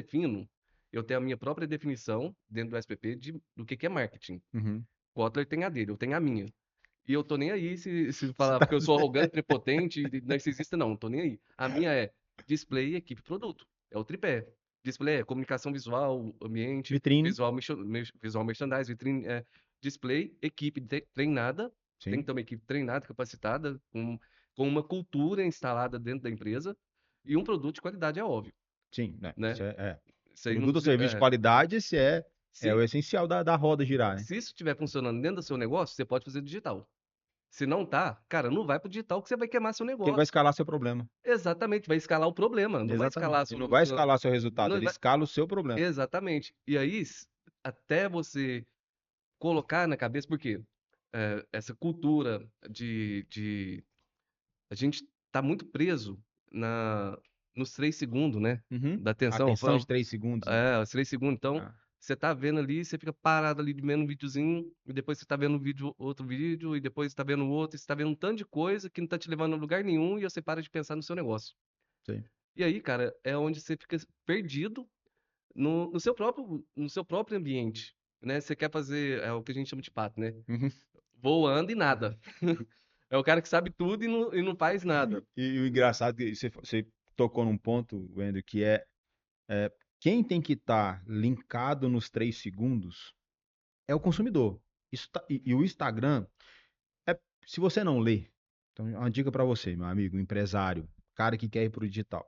tenho a minha própria definição dentro do SPP do que é marketing. Uhum. Kotler tem a dele, eu tenho a minha. E eu tô nem aí se Você falar tá- porque eu sou arrogante, prepotente e narcisista, não tô nem aí. A minha é display, equipe, produto. É o tripé. Display é comunicação visual, ambiente, Vitrine. visual merchandising, vitrine, display, equipe treinada, tem Sim. que ter uma equipe treinada, capacitada, com uma cultura instalada dentro da empresa e um produto de qualidade, é óbvio, Sim, né? né? Isso é. Isso aí não Produto ou precisa, serviço de qualidade, esse é o se, essencial da roda girar, né? se isso estiver funcionando dentro do seu negócio, você pode fazer digital. Se não tá, cara, não vai pro digital que você vai queimar seu Porque ele vai negócio. escalar seu problema. Exatamente, vai escalar o problema, não vai Exatamente. escalar Ele não vai escalar seu resultado, não ele vai- escala o seu problema. exatamente. E aí, até você colocar na cabeça, porque essa cultura a gente tá muito preso nos 3 segundos, né? Uhum. Da atenção. Atenção de 3 segundos, né? Os 3 segundos. Então, Ah, você tá vendo ali, você fica parado ali vendo um videozinho, e depois você tá vendo outro vídeo, e depois você tá vendo outro, e você tá vendo um tanto de coisa que não tá te levando a lugar nenhum, e você para de pensar no seu negócio. sim. E aí, cara, é onde você fica perdido no seu próprio ambiente, né? Você quer fazer, é o que a gente chama de pato, né? Uhum. Voando e nada. É o cara que sabe tudo e não faz nada. E o engraçado é que você tocou num ponto, Wender, que é quem tem que estar linkado nos 3 segundos é o consumidor. E o Instagram, é, se você não lê, então uma dica para você, meu amigo, empresário, cara que quer ir para o digital,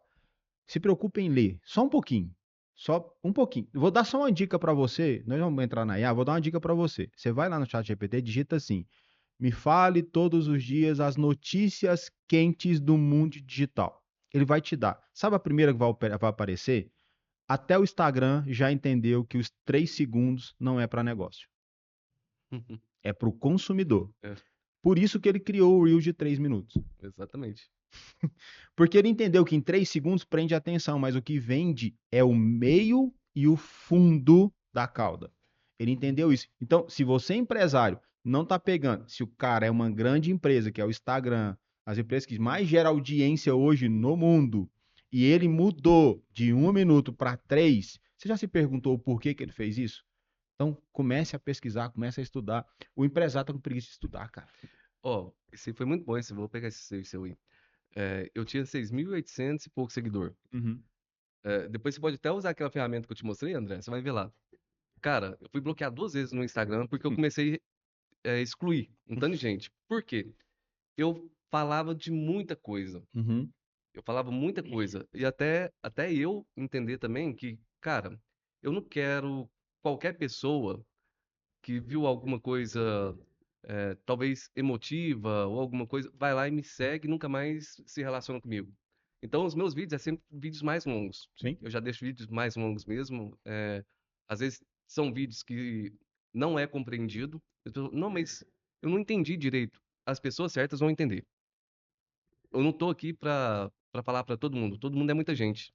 se preocupe em ler, só um pouquinho. Só um pouquinho. Eu vou dar só uma dica para você. Nós vamos entrar na IA, vou dar uma dica para você. Você vai lá no chat GPT, digita assim: me fale todos os dias as notícias quentes do mundo digital. Ele vai te dar. Sabe a primeira que vai aparecer? Até o Instagram já entendeu que os 3 segundos não é para negócio. É para o consumidor. É, Por isso que ele criou o Reel de 3 minutos. exatamente. Porque ele entendeu que em 3 segundos prende a atenção, mas o que vende é o meio e o fundo da cauda. Ele entendeu isso. Então, se você é empresário, não está pegando, se o cara é uma grande empresa, que é o Instagram, as empresas que mais geram audiência hoje no mundo, e ele mudou de 1 minuto para 3, você já se perguntou por que ele fez isso? Então, comece a pesquisar, comece a estudar. O empresário está com preguiça de estudar, cara. Ó, esse foi muito bom, vou pegar esse seu aí. Eu tinha 6.800 e pouco seguidor. Uhum. Depois você pode até usar aquela ferramenta que eu te mostrei, André, você vai ver lá. Cara, eu fui bloqueado 2 vezes no Instagram porque eu comecei a excluir um tanto de gente. Por quê? Eu falava de muita coisa. Uhum. Eu falava muita coisa. E até eu entender também que, cara, eu não quero qualquer pessoa que viu alguma coisa, talvez emotiva ou alguma coisa, vai lá e me segue e nunca mais se relaciona comigo. Então, os meus vídeos é sempre vídeos mais longos. Sim. Eu já deixo vídeos mais longos mesmo. Às vezes são vídeos que não é compreendido. Não, mas eu não entendi direito. As pessoas certas vão entender. Eu não tô aqui pra falar pra todo mundo. Todo mundo é muita gente.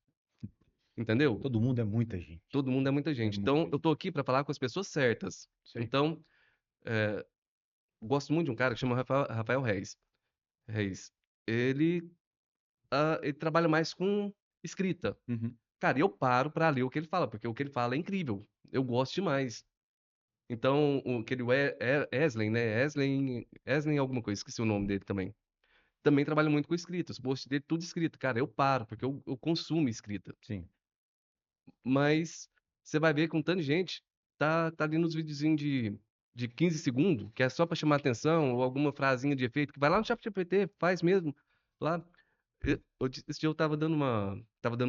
Entendeu? Todo mundo é muita gente. Todo mundo é muita É gente. muita Então, eu gente. tô aqui pra falar com as pessoas certas. Sei. Então, gosto muito de um cara que chama Rafael Reis. Reis. Ele, ele trabalha mais com escrita. Uhum. Cara, eu paro pra ler o que ele fala, porque o que ele fala é incrível. Eu gosto demais. Então, aquele Wesley, né? Wesley alguma coisa, esqueci o nome dele também. Também trabalha muito com escrita. Os posts dele, tudo escrito. Cara, eu paro, porque eu consumo escrita. Sim. Mas você vai ver que um tanto de gente tá ali nos videozinhos de 15 segundos, que é só pra chamar atenção, ou alguma frasinha de efeito, que vai lá no ChatGPT, faz mesmo. Lá, esse dia eu tava dando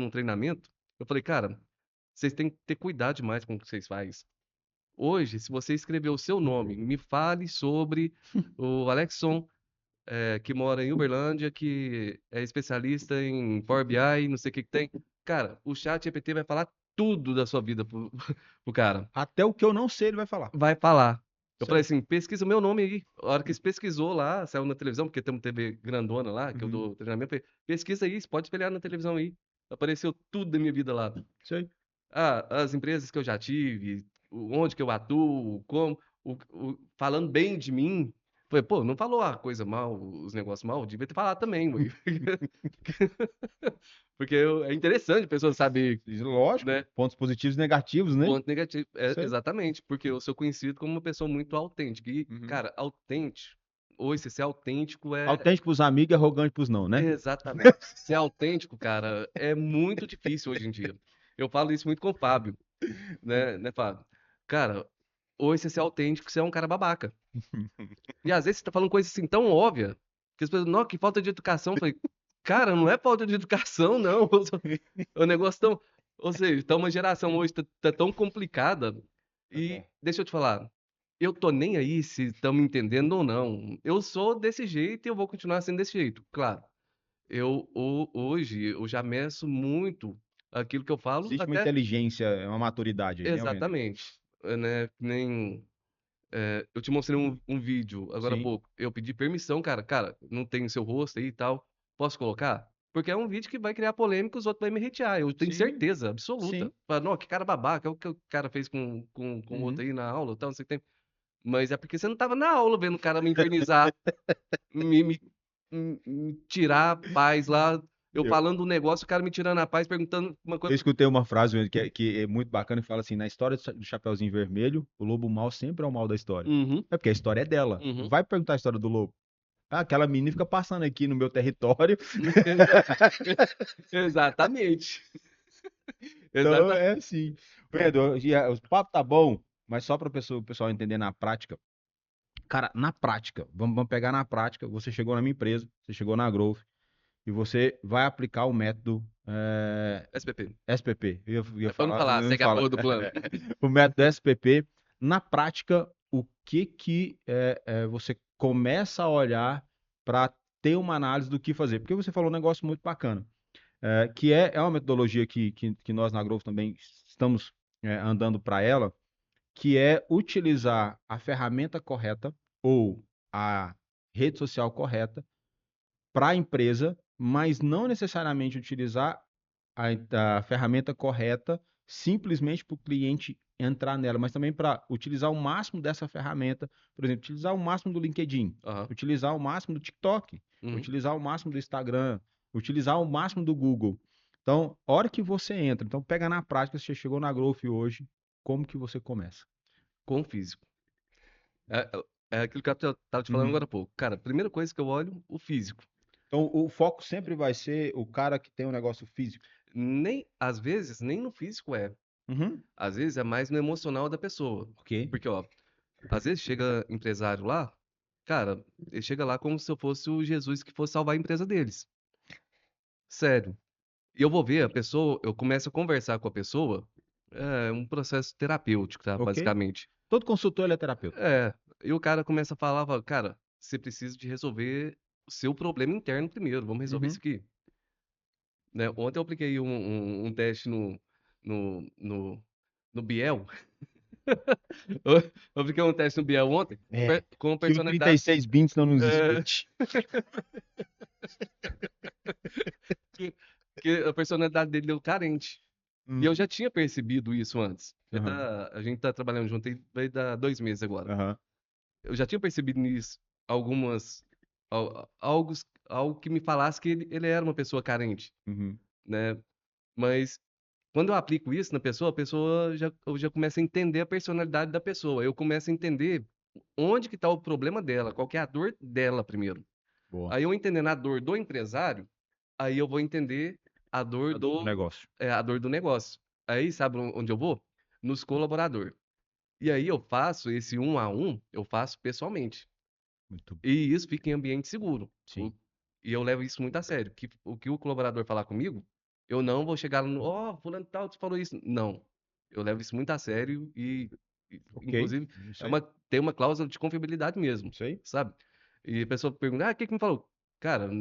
um treinamento, eu falei, cara, vocês têm que ter cuidado demais com o que vocês fazem. Hoje, se você escrever o seu nome, me fale sobre o Alexson, que mora em Uberlândia, que é especialista em Power BI, não sei o que que tem. Cara, o chat GPT vai falar tudo da sua vida pro cara. Até o que eu não sei, ele vai falar. Vai falar. Eu Isso falei aí. assim, pesquisa o meu nome aí. A hora que você pesquisou lá, saiu na televisão, porque tem uma TV grandona lá, que eu Uhum. dou treinamento, eu falei, pesquisa aí, você pode espelhar na televisão aí. Apareceu tudo da minha vida lá. Isso aí. Ah, as empresas que eu já tive, onde que eu atuo, como, falando bem de mim. Falei, pô, não falou a coisa mal, os negócios mal, devia ter falado também, ué. Porque é interessante a pessoa saber, Lógico. né? Pontos positivos e negativos, né? Ponto negativo. Isso aí. Exatamente, porque eu sou conhecido como uma pessoa muito autêntica. E, Uhum. cara, autêntico, hoje, ser autêntico é. Autêntico pros amigos e arrogante pros não, né? Exatamente. Ser autêntico, cara, é muito difícil hoje em dia. Eu falo isso muito com o Fábio, né, Fábio? Cara, hoje você ser autêntico, você é um cara babaca. E às vezes você tá falando coisa assim tão óbvia, que as pessoas, não, que falta de educação. Eu falei, cara, não é falta de educação, não. O negócio tão. Ou seja, tá uma geração hoje tá tão complicada. E deixa eu te falar, eu tô nem aí se estão me entendendo ou não. Eu sou desse jeito e eu vou continuar sendo desse jeito. Claro, hoje eu já meço muito aquilo que eu falo, Existe uma até inteligência, uma maturidade aí, realmente. exatamente, né? Nem eu te mostrei um vídeo agora há Sim, pouco. Eu pedi permissão, cara. Cara, não tem o seu rosto aí e tal. Posso colocar? Porque é um vídeo que vai criar polêmica, os outros vão me hatear. Eu tenho sim, certeza absoluta. sim. Fala, não, que cara babaca, é o que o cara fez com o outro Uhum. aí na aula, tal, não sei o que tem. Mas é porque você não tava na aula vendo o cara me infernizar, me, me, me tirar a paz lá. Eu Eu, falando um negócio, o cara me tirando a paz, perguntando uma eu coisa. escutei uma frase que é muito bacana e fala assim: na história do Chapeuzinho Vermelho, o lobo mau sempre é o mal da história. Uhum, É porque a história é dela. uhum. Vai perguntar a história do lobo. Ah, aquela menina fica passando aqui no meu território. Exatamente. Então Exata. é assim. Pedro, o papo tá bom, mas só para o pessoal entender na prática. Cara, na prática, vamos pegar na prática. Você chegou na minha empresa, você chegou na Growth e você vai aplicar o método SPP. SPP. Eu ia É pra não falar, falar, não segue a fala. porra do plano. O método SPP. Na prática, o que você começa a olhar para ter uma análise do que fazer? Porque você falou um negócio muito bacana, que é uma metodologia que nós na Growth também estamos andando para ela, que é utilizar a ferramenta correta ou a rede social correta para a empresa, mas não necessariamente utilizar a ferramenta correta simplesmente para o cliente entrar nela, mas também para utilizar o máximo dessa ferramenta, por exemplo, utilizar o máximo do LinkedIn, Aham. utilizar o máximo do TikTok, Uhum. utilizar o máximo do Instagram, utilizar o máximo do Google. Então, a hora que você entra, então pega na prática, se você chegou na Growth hoje, como que você começa? Com o físico. É, é aquilo que eu tava te falando Uhum. agora há pouco. Cara, primeira coisa que eu olho, o físico. Então, o foco sempre vai ser o cara que tem um negócio físico. Às vezes, nem no físico é. Uhum. Às vezes é mais no emocional da pessoa. Ok. Porque, ó, às vezes chega empresário lá, cara, ele chega lá como se eu fosse o Jesus que fosse salvar a empresa deles. Sério. E eu vou ver a pessoa, eu começo a conversar com a pessoa, é um processo terapêutico, tá? Ok. Basicamente. Todo consultor ele é terapeuta. É, e o cara começa a falar, fala, cara, você precisa de resolver o seu problema interno primeiro, vamos resolver isso Uhum. aqui. Né? Ontem eu apliquei um teste no Biel. Eu apliquei um teste no Biel ontem É. com Que o personalidade. 36 bits não nos É, escute. que, que a personalidade dele deu carente. E eu Hum. já tinha percebido isso antes. Aham. A gente tá trabalhando junto aí, vai dar 2 meses agora. Aham. Eu já tinha percebido nisso algumas. Algo, algo que me falasse que ele era uma pessoa carente, Uhum. né? Mas quando eu aplico isso na pessoa, eu já começo a entender a personalidade da pessoa. Eu começo a entender onde que está o problema dela, qual que é a dor dela primeiro. Boa. Aí eu entendendo a dor do empresário, aí eu vou entender A dor do negócio. a dor do negócio. Aí sabe onde eu vou? Nos colaboradores. E aí eu faço esse um a um, eu faço pessoalmente. Muito. E isso fica em ambiente seguro. Sim. E eu levo isso muito a sério. O que o colaborador falar comigo, eu não vou chegar no, ó, fulano de tal, tu falou isso. Não. Eu levo isso muito a sério Ok. inclusive, Isso aí. tem uma cláusula de confiabilidade mesmo, Isso aí. sabe? E a pessoa pergunta, o que que me falou? Cara,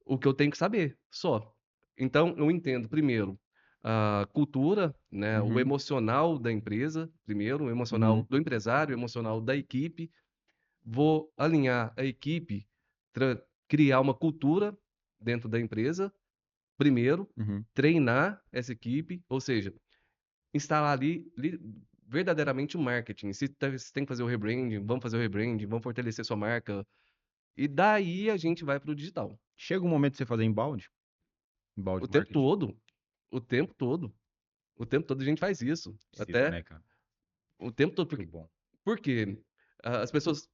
o que eu tenho que saber, só. Então, eu entendo, primeiro, a cultura, né, o Uhum. emocional da empresa, primeiro, o emocional Uhum. do empresário, o emocional da equipe, vou alinhar a equipe, criar uma cultura dentro da empresa, primeiro, Uhum. treinar essa equipe, ou seja, instalar verdadeiramente o marketing. Se tem que fazer o rebranding, vamos fazer o rebranding, vamos fortalecer sua marca. E daí a gente vai para o digital. Chega um momento de você fazer embalde. Embalde O tempo marketing. todo, o tempo todo, o tempo todo a gente faz isso. Precisa, Até né, cara? o tempo todo, Muito bom. porque as pessoas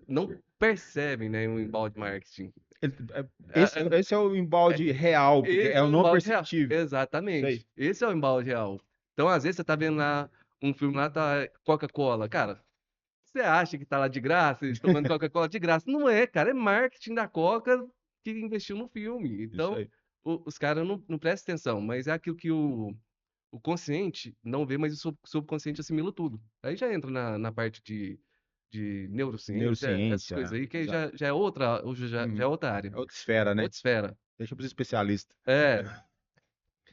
não percebem, né, o inbound marketing. Esse, É, esse é o embalde real, porque é Esse é o o não embalde real. perceptível. Isso aí. Exatamente. Esse é o embalde real. Então, às vezes, você tá vendo lá um filme lá, tá Coca-Cola. Cara, você acha que tá lá de graça, eles tomando Coca-Cola de graça? Não é, cara. É marketing da Coca que investiu no filme. Isso Então, aí. os caras não prestam atenção, mas é aquilo que o consciente não vê, mas o subconsciente assimila tudo. Aí já entra na parte de neurociência, essas coisas Neurociência. aí, que aí já é outra, já é Uhum. outra área, É outra esfera, né? outra esfera. Deixa pros especialistas. É,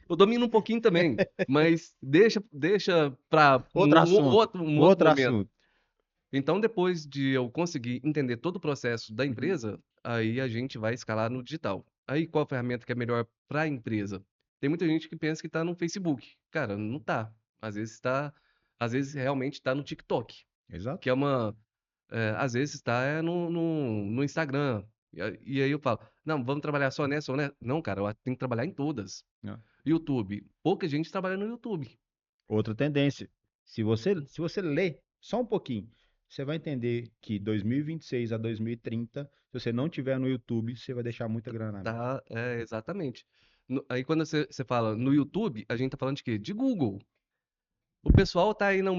eu domino um pouquinho também, mas deixa para Outro assunto. um outro Outro momento. assunto. Então, depois de eu conseguir entender todo o processo da Uhum. empresa, aí a gente vai escalar no digital. Aí, qual ferramenta que é melhor para a empresa? Tem muita gente que pensa que está no Facebook. Cara, não tá. Às vezes está, às vezes realmente está no TikTok, que Exato. é às vezes está no Instagram. E aí eu falo, não, vamos trabalhar só nessa ou nessa? Não, cara, eu tenho que trabalhar em todas. Né? YouTube. Pouca gente trabalha no YouTube. Outra tendência. Se você ler só um pouquinho, você vai entender que 2026 a 2030, se você não tiver no YouTube, você vai deixar muita grana na mesa. Tá, exatamente. Aí quando você fala no YouTube, a gente tá falando de quê? De Google. O pessoal tá aí no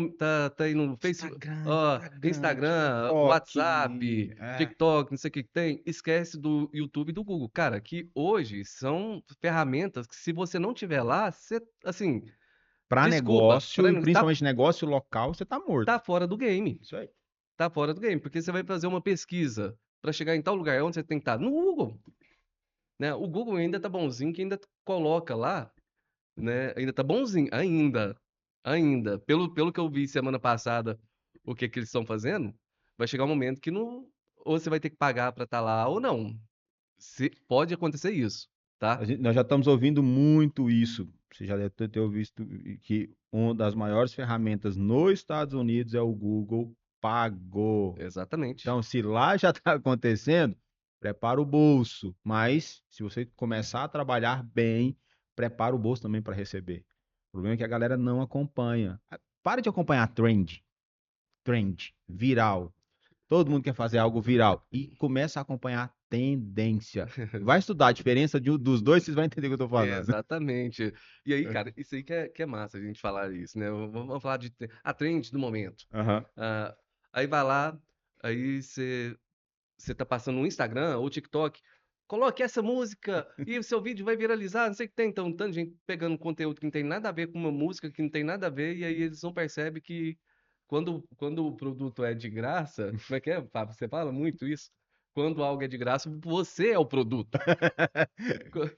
Facebook, Instagram, ó, Instagram, Instagram, TikTok, WhatsApp, TikTok, não sei o que que tem. Esquece do YouTube e do Google. Cara, que hoje são ferramentas que se você não tiver lá, você, assim, para desculpa, negócio e tá, principalmente negócio local, você tá tá morto. fora do game. Isso aí. Tá fora do game, porque você vai fazer uma pesquisa para chegar em tal lugar, onde você tem que estar? No Google. Né? O Google ainda tá bonzinho, que ainda coloca lá, né? Ainda tá bonzinho, ainda. Pelo que eu vi semana passada, o que que eles estão fazendo, vai chegar um momento que não, ou você vai ter que pagar para estar lá ou não. Pode acontecer isso, tá? Nós já estamos ouvindo muito isso. Você já deve ter visto que uma das maiores ferramentas nos Estados Unidos é o Google Pagou. Exatamente. Então, se lá já está acontecendo, prepara o bolso. Mas, se você começar a trabalhar bem, prepara o bolso também para receber. O problema é que a galera não acompanha. Para de acompanhar trend, viral. Todo mundo quer fazer algo viral. E começa a acompanhar tendência. Vai estudar a diferença dos dois, vocês vão entender o que eu tô falando. Exatamente. E aí, cara, isso aí que é massa a gente falar isso, né? Vamos falar de a trend do momento. Aham. Ah, aí vai lá, aí você tá passando no Instagram ou TikTok, coloque essa música e o seu vídeo vai viralizar, não sei o que tem. Então, tanto de gente pegando conteúdo que não tem nada a ver com uma música, que não tem nada a ver, e aí eles não percebem que quando o produto é de graça, como é que é, Fábio? Você fala muito isso? Quando algo é de graça, você é o produto. Co-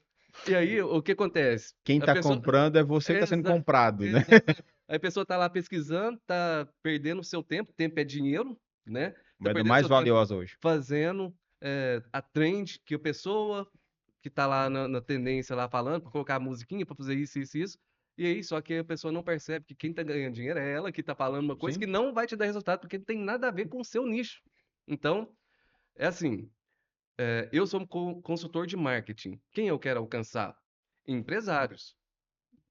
E aí, o que acontece? Quem A tá pessoa. comprando é você que tá sendo Exa comprado, né? exatamente. Aí a pessoa tá lá pesquisando, tá perdendo o seu tempo é dinheiro, né? Tá Moeda perdendo mais seu tempo valiosa hoje. fazendo a trend que a pessoa que tá lá na tendência lá falando, pra colocar a musiquinha, pra fazer isso, isso, isso. E aí, só que a pessoa não percebe que quem tá ganhando dinheiro é ela que tá falando uma coisa que Sim. não vai te dar resultado, porque não tem nada a ver com o seu nicho. Então, é assim, eu sou um consultor de marketing. Quem eu quero alcançar? Empresários.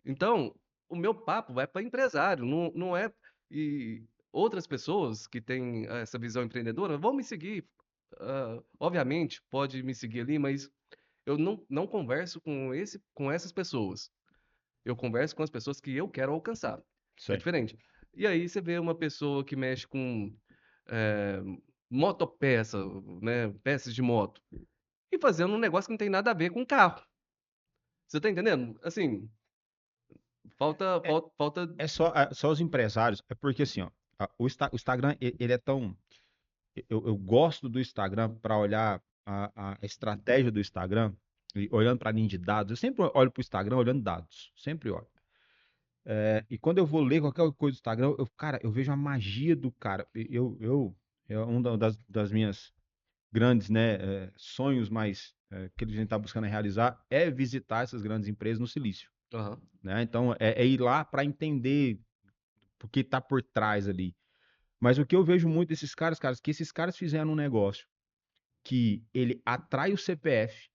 Então, o meu papo vai para empresário, não é. E outras pessoas que têm essa visão empreendedora vão me seguir. Obviamente, pode me seguir ali, mas eu não converso com essas pessoas. Eu converso com as pessoas que eu quero alcançar. Isso É aí. diferente. E aí você vê uma pessoa que mexe com eh, motopeça, né, peças de moto, e fazendo um negócio que não tem nada a ver com carro. Você tá entendendo? Assim, falta, É, falta, falta. é só os empresários. É porque assim, ó, o Instagram, ele é tão. Eu gosto do Instagram para olhar a estratégia do Instagram, e olhando para a linha de dados. Eu sempre olho para o Instagram olhando dados. Sempre olho. E quando eu vou ler qualquer coisa do Instagram, cara, eu vejo a magia do cara. É uma das minhas grandes, né, sonhos mais que a gente está buscando realizar é visitar essas grandes empresas no Silício, Aham. né? Então é ir lá para entender o que está por trás ali. Mas o que eu vejo muito desses caras, que esses caras fizeram um negócio que ele atrai o CPF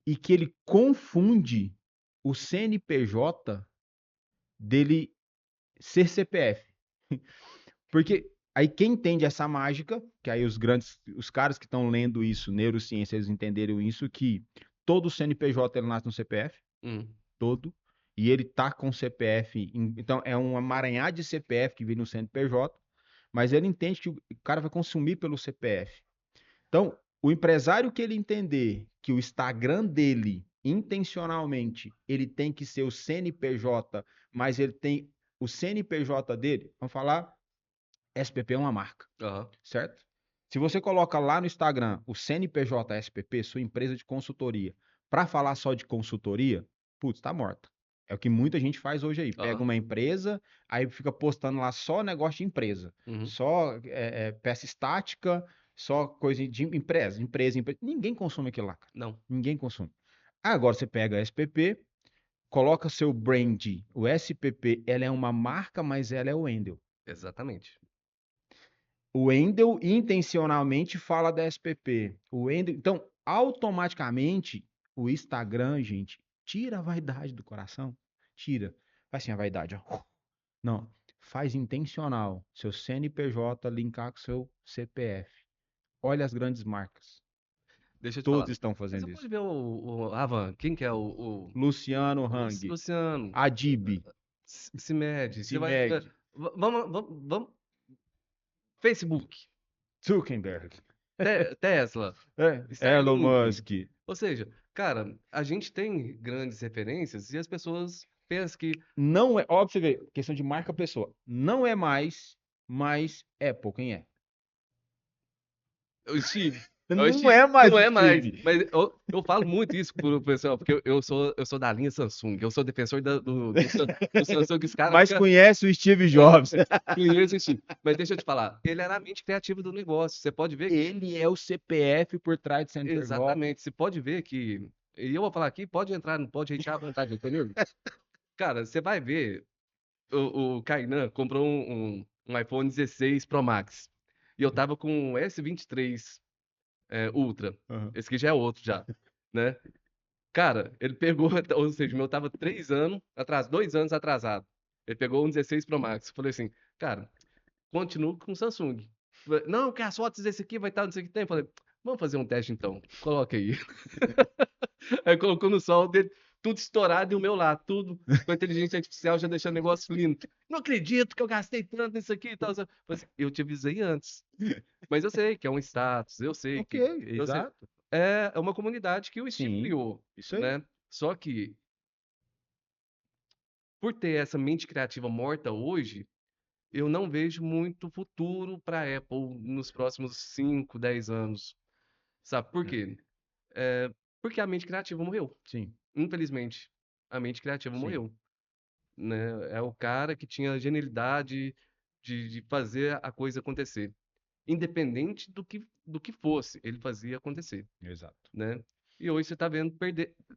e que ele confunde o CNPJ dele ser CPF. Porque aí quem entende essa mágica, que aí os caras que estão lendo isso, neurociência, eles entenderam isso, que todo CNPJ ele nasce no CPF, Hum. todo, e ele tá com CPF, então é um emaranhado de CPF que vem no CNPJ, mas ele entende que o cara vai consumir pelo CPF. Então, o empresário que ele entender que o Instagram dele, intencionalmente, ele tem que ser o CNPJ, mas ele tem o CNPJ dele, vamos falar SPP é uma marca, Aham. certo? Se você coloca lá no Instagram o CNPJ SPP, sua empresa de consultoria, para falar só de consultoria, putz, tá morta. É o que muita gente faz hoje aí. Pega Aham. uma empresa, aí fica postando lá só negócio de empresa, Uhum. só peça estática, só coisa de empresa. Ninguém consome aquilo lá, cara. Não. Ninguém consome. Agora você pega a SPP, coloca seu brand, o SPP, ela é uma marca, mas ela é o Wendel. Exatamente. O Wendel intencionalmente fala da SPP. Então, automaticamente, o Instagram, gente, tira a vaidade do coração. Tira. Faz assim a vaidade, ó. Não. Faz intencional. Seu CNPJ linkar com seu CPF. Olha as grandes marcas. Deixa eu te Todos falar. estão Mas fazendo você pode isso. ver o Avan, quem que é Luciano o Hang, Luciano, Adib, se mede, você vai, Cimed, vamos, Facebook, Zuckerberg, Tesla, Elon Starlink. Musk. Ou seja, cara, a gente tem grandes referências e as pessoas pensam que Não é, óbvio, pra você ver, questão de marca pessoa. Não é mais, mas Apple, quem é? o Steve. É o Não Steve. é mais Não o é mais. Steve. Mas eu falo muito isso pro pessoal, porque eu sou da linha Samsung. Eu sou defensor do Samsung, que os caras Mas ficam. conhece o Steve Jobs. Conheço esse Steve. Mas deixa eu te falar, ele era a mente criativa do negócio. Você pode ver que. Ele é o CPF por trás do CNPJ. Exatamente. Você pode ver que. E eu vou falar aqui, pode entrar, não pode hatear à vontade, entendeu? Cara, você vai ver. O Kainan comprou um iPhone 16 Pro Max. E eu tava com o S23 Ultra. Uhum. Esse aqui já é outro já, né? Cara, ele pegou, ou seja, o meu tava 3 anos atrás, 2 anos atrasado. Ele pegou um 16 Pro Max. Eu falei assim, cara, continuo com o Samsung. Não, que as fotos desse aqui vai estar, não sei o que tem. Eu falei, vamos fazer um teste então. Coloca aí. Aí colocou no sol dele, tudo estourado e o meu lá, tudo com a inteligência artificial já deixando o negócio lindo. Não acredito que eu gastei tanto nisso aqui e tal. Mas eu te avisei antes. Mas eu sei que é um status, eu sei Ok, que. Eu sei, exato. é uma comunidade que o Steve Sim, criou, isso aí. né? Só que, por ter essa mente criativa morta hoje, eu não vejo muito futuro para a Apple nos próximos 5, 10 anos. Sabe por quê? É, porque a mente criativa morreu. Sim, Infelizmente, a mente criativa sim, morreu, né? É o cara que tinha a genialidade de fazer a coisa acontecer. Independente do que fosse, ele fazia acontecer, exato. né? E hoje você está vendo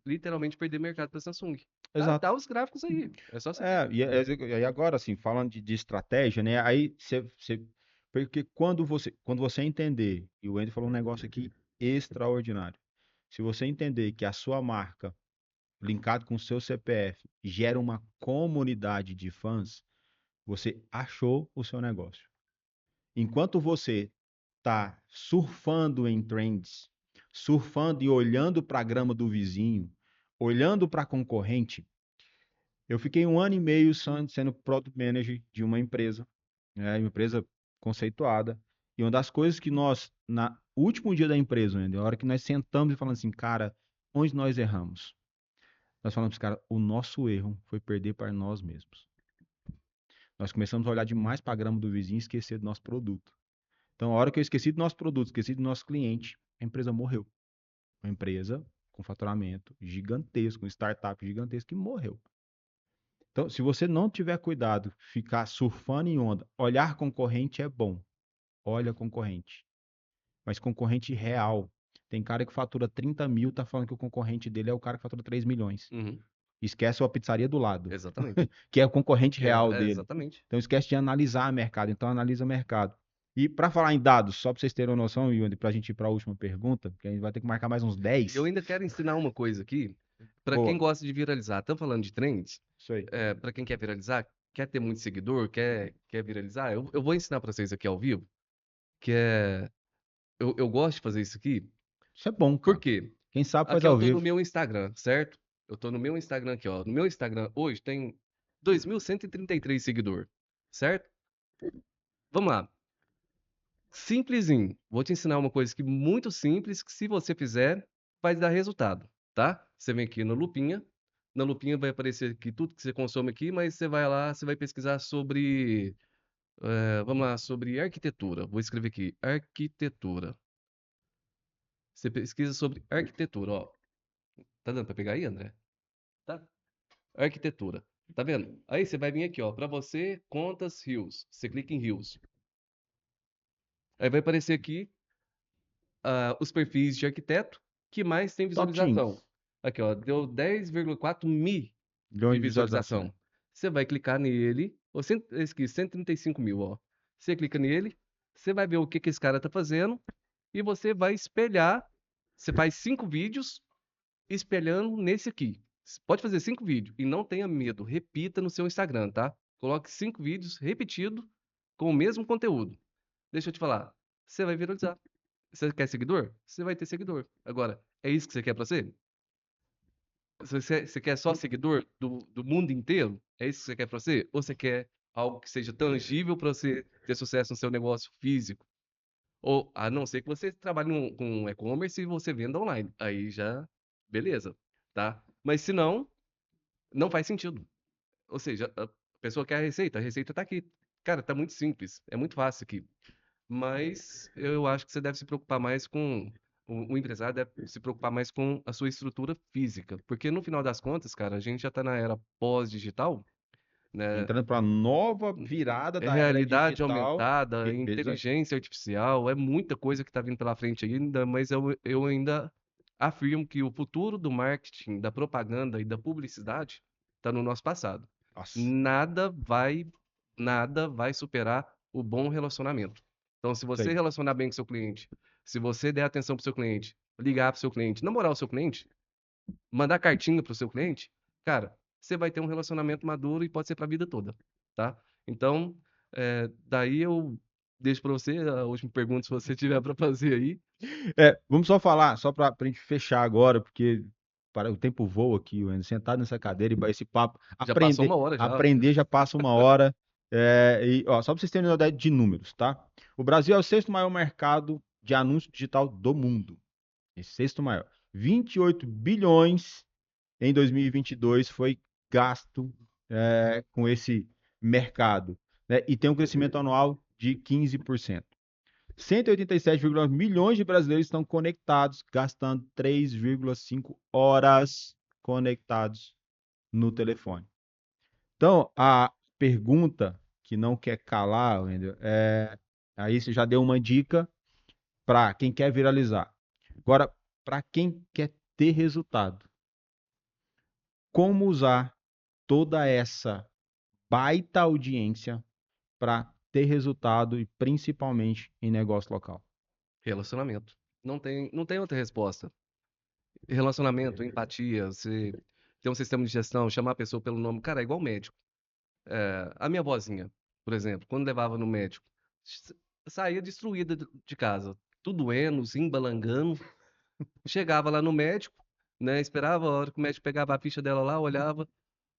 literalmente perder mercado para a Samsung. Tá Exato. os gráficos aí, é só você ver. E agora, assim, falando de estratégia, né? Aí você. Porque quando você entender, e o Andy falou um negócio aqui extraordinário. Se você entender que a sua marca, linkado com o seu CPF, gera uma comunidade de fãs, você achou o seu negócio. Enquanto você está surfando em trends, surfando e olhando para a grama do vizinho, olhando para a concorrente, eu fiquei 1 ano e meio sendo product manager de uma empresa, né, uma empresa conceituada. E uma das coisas que nós, na último dia da empresa, né, na hora que nós sentamos e falamos assim, cara, onde nós erramos? Nós falamos, cara, o nosso erro foi perder para nós mesmos. Nós começamos a olhar demais para a grama do vizinho e esquecer do nosso produto. Então, a hora que eu esqueci do nosso produto, esqueci do nosso cliente, a empresa morreu. Uma empresa com faturamento gigantesco, um startup gigantesco que morreu. Então, se você não tiver cuidado, ficar surfando em onda, olhar concorrente é bom. Olha concorrente. Mas concorrente real. Tem cara que fatura 30 mil, tá falando que o concorrente dele é o cara que fatura 3 milhões. Uhum, Esquece a pizzaria do lado, exatamente. que é o concorrente real dele. Exatamente. Então esquece de analisar o mercado. Então analisa o mercado. E para falar em dados, só para vocês terem uma noção, Yuri, para a gente ir para a última pergunta, que a gente vai ter que marcar mais uns Eu 10. ainda quero ensinar uma coisa aqui, para quem Boa. gosta de viralizar. Estamos falando de trends, Isso aí. para quem quer viralizar, quer ter muito seguidor, quer viralizar, eu vou ensinar para vocês aqui ao vivo, que é. Eu gosto de fazer isso aqui, Isso é bom, por cara. quê? Quem sabe faz Aqui eu ao tô no vivo. meu Instagram, certo? Eu tô no meu Instagram aqui, ó. No meu Instagram hoje tem 2.133 seguidores, certo? Vamos lá. Simplesinho. Vou te ensinar uma coisa que muito simples, que se você fizer, vai dar resultado, tá? Você vem aqui no Lupinha. Na Lupinha vai aparecer aqui tudo que você consome aqui, mas você vai lá, você vai pesquisar sobre, vamos lá, sobre arquitetura. Vou escrever aqui, arquitetura. Você pesquisa sobre arquitetura, ó. Tá dando pra pegar aí, André? Tá? Arquitetura. Tá vendo? Aí você vai vir aqui, ó, para você, contas Rios. Você clica em Rios. Aí vai aparecer aqui os perfis de arquiteto que mais tem Top visualização. Teams. Aqui, ó, deu 10,4 mil Milhões de de visualizações. visualização. Você vai clicar nele, ou esse aqui, 135 mil, ó. Você clica nele, você vai ver o que que esse cara tá fazendo e você vai espelhar. Você faz 5 vídeos espelhando nesse aqui. Você pode fazer 5 vídeos e não tenha medo. Repita no seu Instagram, tá? Coloque 5 vídeos repetidos com o mesmo conteúdo. Deixa eu te falar, você vai viralizar. Você quer seguidor? Você vai ter seguidor. Agora, é isso que você quer pra você? Você quer só seguidor do mundo inteiro? É isso que você quer pra você? Ou você quer algo que seja tangível pra você ter sucesso no seu negócio físico? Ou, a não ser que você trabalhe com e-commerce e você venda online. Aí já, beleza, tá? Mas se não, não faz sentido. Ou seja, a pessoa quer a receita tá aqui. Cara, tá muito simples, é muito fácil aqui. Mas eu acho que você deve se preocupar mais com. O empresário deve se preocupar mais com a sua estrutura física. Porque no final das contas, cara, a gente já está na era pós-digital, né? Entrando para a nova virada É da era realidade digital. aumentada, inteligência artificial, é muita coisa que está vindo pela frente ainda, mas eu ainda afirmo que o futuro do marketing, da propaganda e da publicidade está no nosso passado. Nossa, Nada vai, nada vai superar o bom relacionamento. Então, se isso você aí. relacionar bem com o seu cliente, se você der atenção para o seu cliente, ligar para o seu cliente, namorar o seu cliente, mandar cartinha para o seu cliente, cara, você vai ter um relacionamento maduro e pode ser para a vida toda, tá? Então, daí eu deixo para você a última pergunta, se você tiver para fazer aí. Vamos só falar, só para a gente fechar agora, porque o tempo voa aqui, Wendel, sentado nessa cadeira e esse papo, Já passou aprender, uma hora já. aprender já passa uma hora. Só para vocês terem uma ideia de números, tá? O Brasil é o sexto maior mercado de anúncio digital do mundo. Sexto maior. 28 bilhões em 2022 foi gasto com esse mercado, né? E tem um crescimento anual de 15%. 187,9 milhões de brasileiros estão conectados, gastando 3,5 horas conectados no telefone. Então, a pergunta que não quer calar, Wendel, aí você já deu uma dica para quem quer viralizar. Agora, para quem quer ter resultado, como usar toda essa baita audiência para ter resultado e principalmente em negócio local? Relacionamento. Não tem outra resposta. Relacionamento, empatia, você ter um sistema de gestão, chamar a pessoa pelo nome. Cara, é igual médico. A minha vozinha, por exemplo, quando levava no médico, saía destruída de casa, tudo doendo, se embalangando. Chegava lá no médico, né? Esperava a hora que o médico pegava a ficha dela lá, olhava.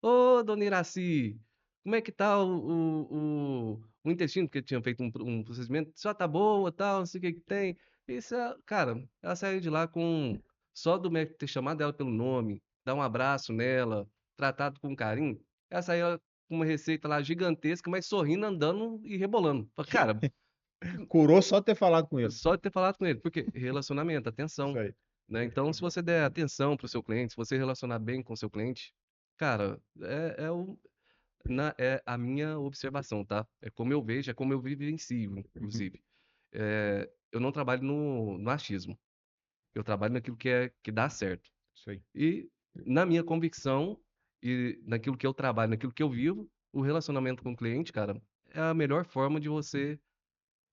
Ô, dona Iraci, como é que tá o intestino? Porque tinha feito um procedimento. Só tá boa, tal, não sei o que que tem. Isso, cara, ela saiu de lá com só do médico ter chamado ela pelo nome, dar um abraço nela, tratado com carinho. Ela saiu com uma receita lá gigantesca, mas sorrindo, andando e rebolando. Falei, cara, Curou só ter falado com ele. só de ter falado com ele. Porque relacionamento, Isso atenção, aí. né? Então, se você der atenção pro seu cliente, se você relacionar bem com o seu cliente, cara, é a minha observação, tá? É como eu vejo, é como eu vivencio, Uhum. inclusive. Eu não trabalho no achismo. Eu trabalho naquilo que dá certo. Isso aí. E na minha convicção e naquilo que eu trabalho, naquilo que eu vivo, o relacionamento com o cliente, cara, é a melhor forma de você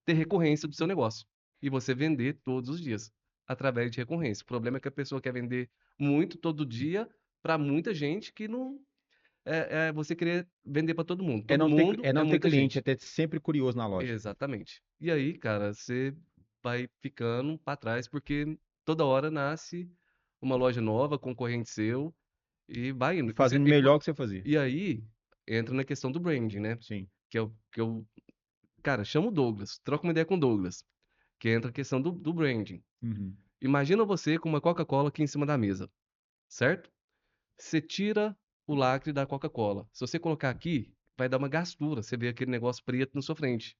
ter recorrência do seu negócio. E você vender todos os dias, através de recorrência. O problema é que a pessoa quer vender muito todo dia para muita gente que não você querer vender para todo mundo. Todo mundo É é não ter muita cliente, é gente. ter sempre curioso na loja. Exatamente. E aí, cara, você vai ficando para trás porque toda hora nasce uma loja nova, concorrente seu e vai E indo. fazendo melhor que você fazia. E aí entra na questão do branding, né? Sim. Cara, chama o Douglas, troca uma ideia com o Douglas, que entra a questão do branding. Uhum. Imagina você com uma Coca-Cola aqui em cima da mesa, certo? Você tira o lacre da Coca-Cola. Se você colocar aqui, vai dar uma gastura. Você vê aquele negócio preto na sua frente.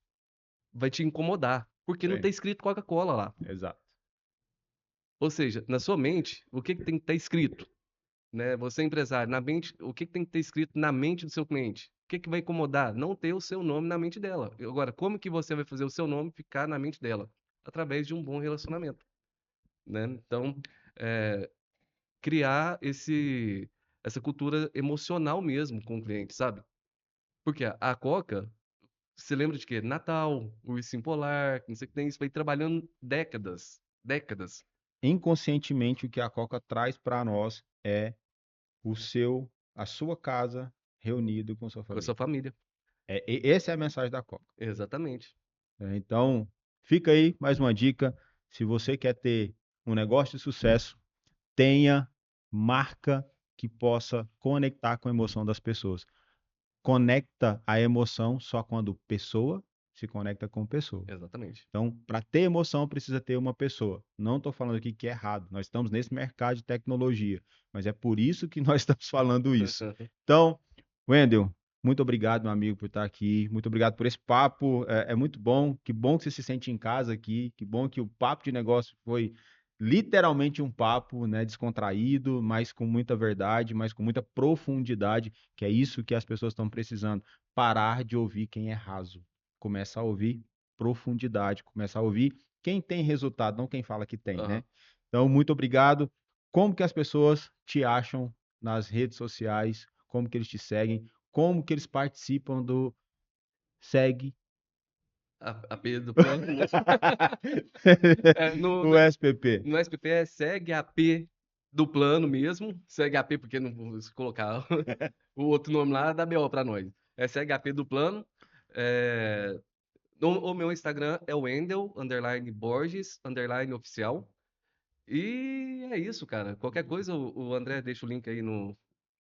Vai te incomodar, porque Isso não aí. está escrito Coca-Cola lá. Exato. Ou seja, na sua mente, o que tem que estar escrito? Né? Você é empresário, na mente, o que tem que ter escrito na mente do seu cliente? O que vai incomodar? Não ter o seu nome na mente dela. Agora, como que você vai fazer o seu nome ficar na mente dela? Através de um bom relacionamento, né? Então, é, criar essa cultura emocional mesmo com o cliente, sabe? Porque a Coca, você lembra de quê? Natal, Ursinho Polar, não sei o que tem, isso vai trabalhando décadas, décadas Inconscientemente, o que a Coca traz para nós é a sua casa reunido com sua com a família. sua família. Essa é a mensagem da Coca. Exatamente. Então, fica aí mais uma dica. Se você quer ter um negócio de sucesso, tenha marca que possa conectar com a emoção das pessoas. Conecta a emoção só quando pessoa se conecta com pessoa. Exatamente. Então, para ter emoção, precisa ter uma pessoa. Não estou falando aqui que é errado. Nós estamos nesse mercado de tecnologia, mas é por isso que nós estamos falando isso. Então, Wendel, muito obrigado, meu amigo, por estar aqui. Muito obrigado por esse papo. É muito bom. Que bom que você se sente em casa aqui. Que bom que o papo de negócio foi literalmente um papo, né, descontraído, mas com muita verdade, mas com muita profundidade, que é isso que as pessoas estão precisando. Parar de ouvir quem é raso. Começar a ouvir profundidade, começar a ouvir quem tem resultado, não quem fala que tem, né? Aham. Então, muito obrigado. Como que as pessoas te acham nas redes sociais? Como que eles te seguem? Como que eles participam do Segue A P do plano. É, no, o SPP? no SPP segue a P do plano mesmo. Segue a P porque não vou colocar o outro nome lá dá BO pra nós. Segue a P do plano. É, O meu Instagram é o Wendel_Borges_oficial. E é isso, cara. Qualquer coisa, o André deixa o link aí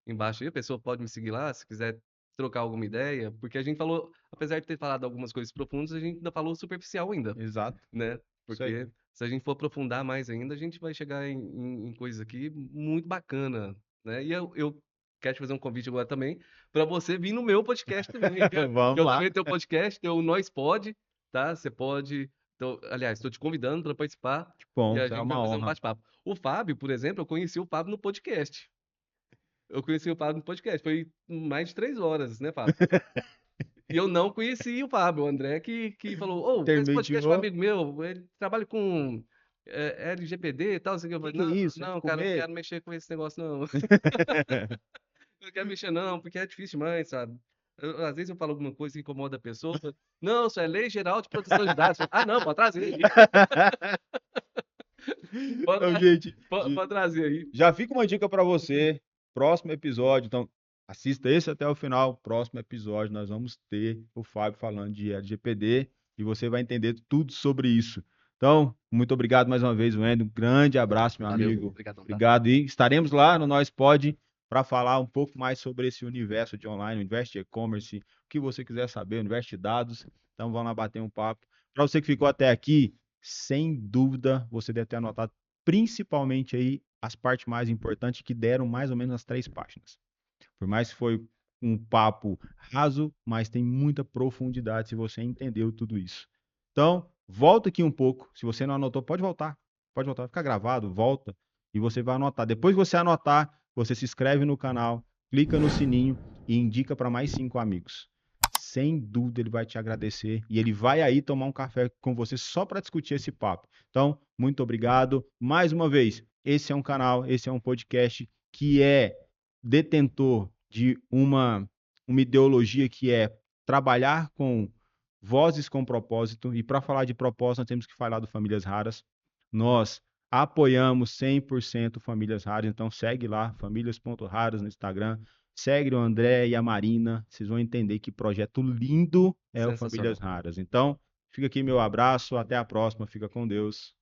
embaixo aí. A pessoa pode me seguir lá se quiser trocar alguma ideia. Porque a gente falou, apesar de ter falado algumas coisas profundas, a gente ainda falou superficial ainda, Exato. né? Isso aí. Porque se a gente for aprofundar mais ainda, a gente vai chegar em coisas aqui muito bacana, né? E eu quero te fazer um convite agora também para você vir no meu podcast também, que Vamos eu lá. também tenho podcast, tem o Nós Pode, tá? Você pode. Então, aliás, estou te convidando para participar e Bom, a será gente vai uma fazer um honra. bate-papo. O Fábio, por exemplo, eu conheci o Fábio no podcast. Eu conheci o Fábio no podcast, foi mais de 3 horas, né, Fábio? E eu não conheci o Fábio, o André que falou, ô, faz podcast com um Intermediou. amigo meu, ele trabalha com LGPD e tal, assim, eu falei, Que é não, isso? É de não, cara, eu não comer? quero mexer com esse negócio, não. Eu não quero mexer, não, porque é difícil demais, sabe? Às vezes eu falo alguma coisa que incomoda a pessoa, eu falo, não, isso é Lei Geral de Proteção de Dados. Ah, não, pode trazer aí. Pode, Então, gente, pode trazer aí. já fica uma dica para você. Próximo episódio, então assista esse até o final. Próximo episódio nós vamos ter o Fábio falando de LGPD e você vai entender tudo sobre isso. Então, muito obrigado mais uma vez, Wendel. Um grande abraço, meu Valeu, amigo. obrigadão, tá? Obrigado e estaremos lá no Nós Pode para falar um pouco mais sobre esse universo de online, universo de e-commerce, o que você quiser saber, universo de dados. Então, vamos lá bater um papo. Para você que ficou até aqui, sem dúvida, você deve ter anotado principalmente aí as partes mais importantes que deram mais ou menos as 3 páginas. Por mais que foi um papo raso, mas tem muita profundidade se você entendeu tudo isso. Então, volta aqui um pouco. Se você não anotou, pode voltar. Pode voltar, vai ficar gravado, volta e você vai anotar. Depois que você anotar, você se inscreve no canal, clica no sininho e indica para mais 5 amigos. Sem dúvida ele vai te agradecer e ele vai aí tomar um café com você só para discutir esse papo. Então, muito obrigado. Mais uma vez, esse é um canal, esse é um podcast que é detentor de uma ideologia que é trabalhar com vozes com propósito. E para falar de propósito, nós temos que falar do Famílias Raras. Nós apoiamos 100% Famílias Raras, então segue lá, famílias.raras no Instagram. Segue o André e a Marina, vocês vão entender que projeto lindo é o Famílias Sensacional. Raras. Então, fica aqui meu abraço, até a próxima, fica com Deus.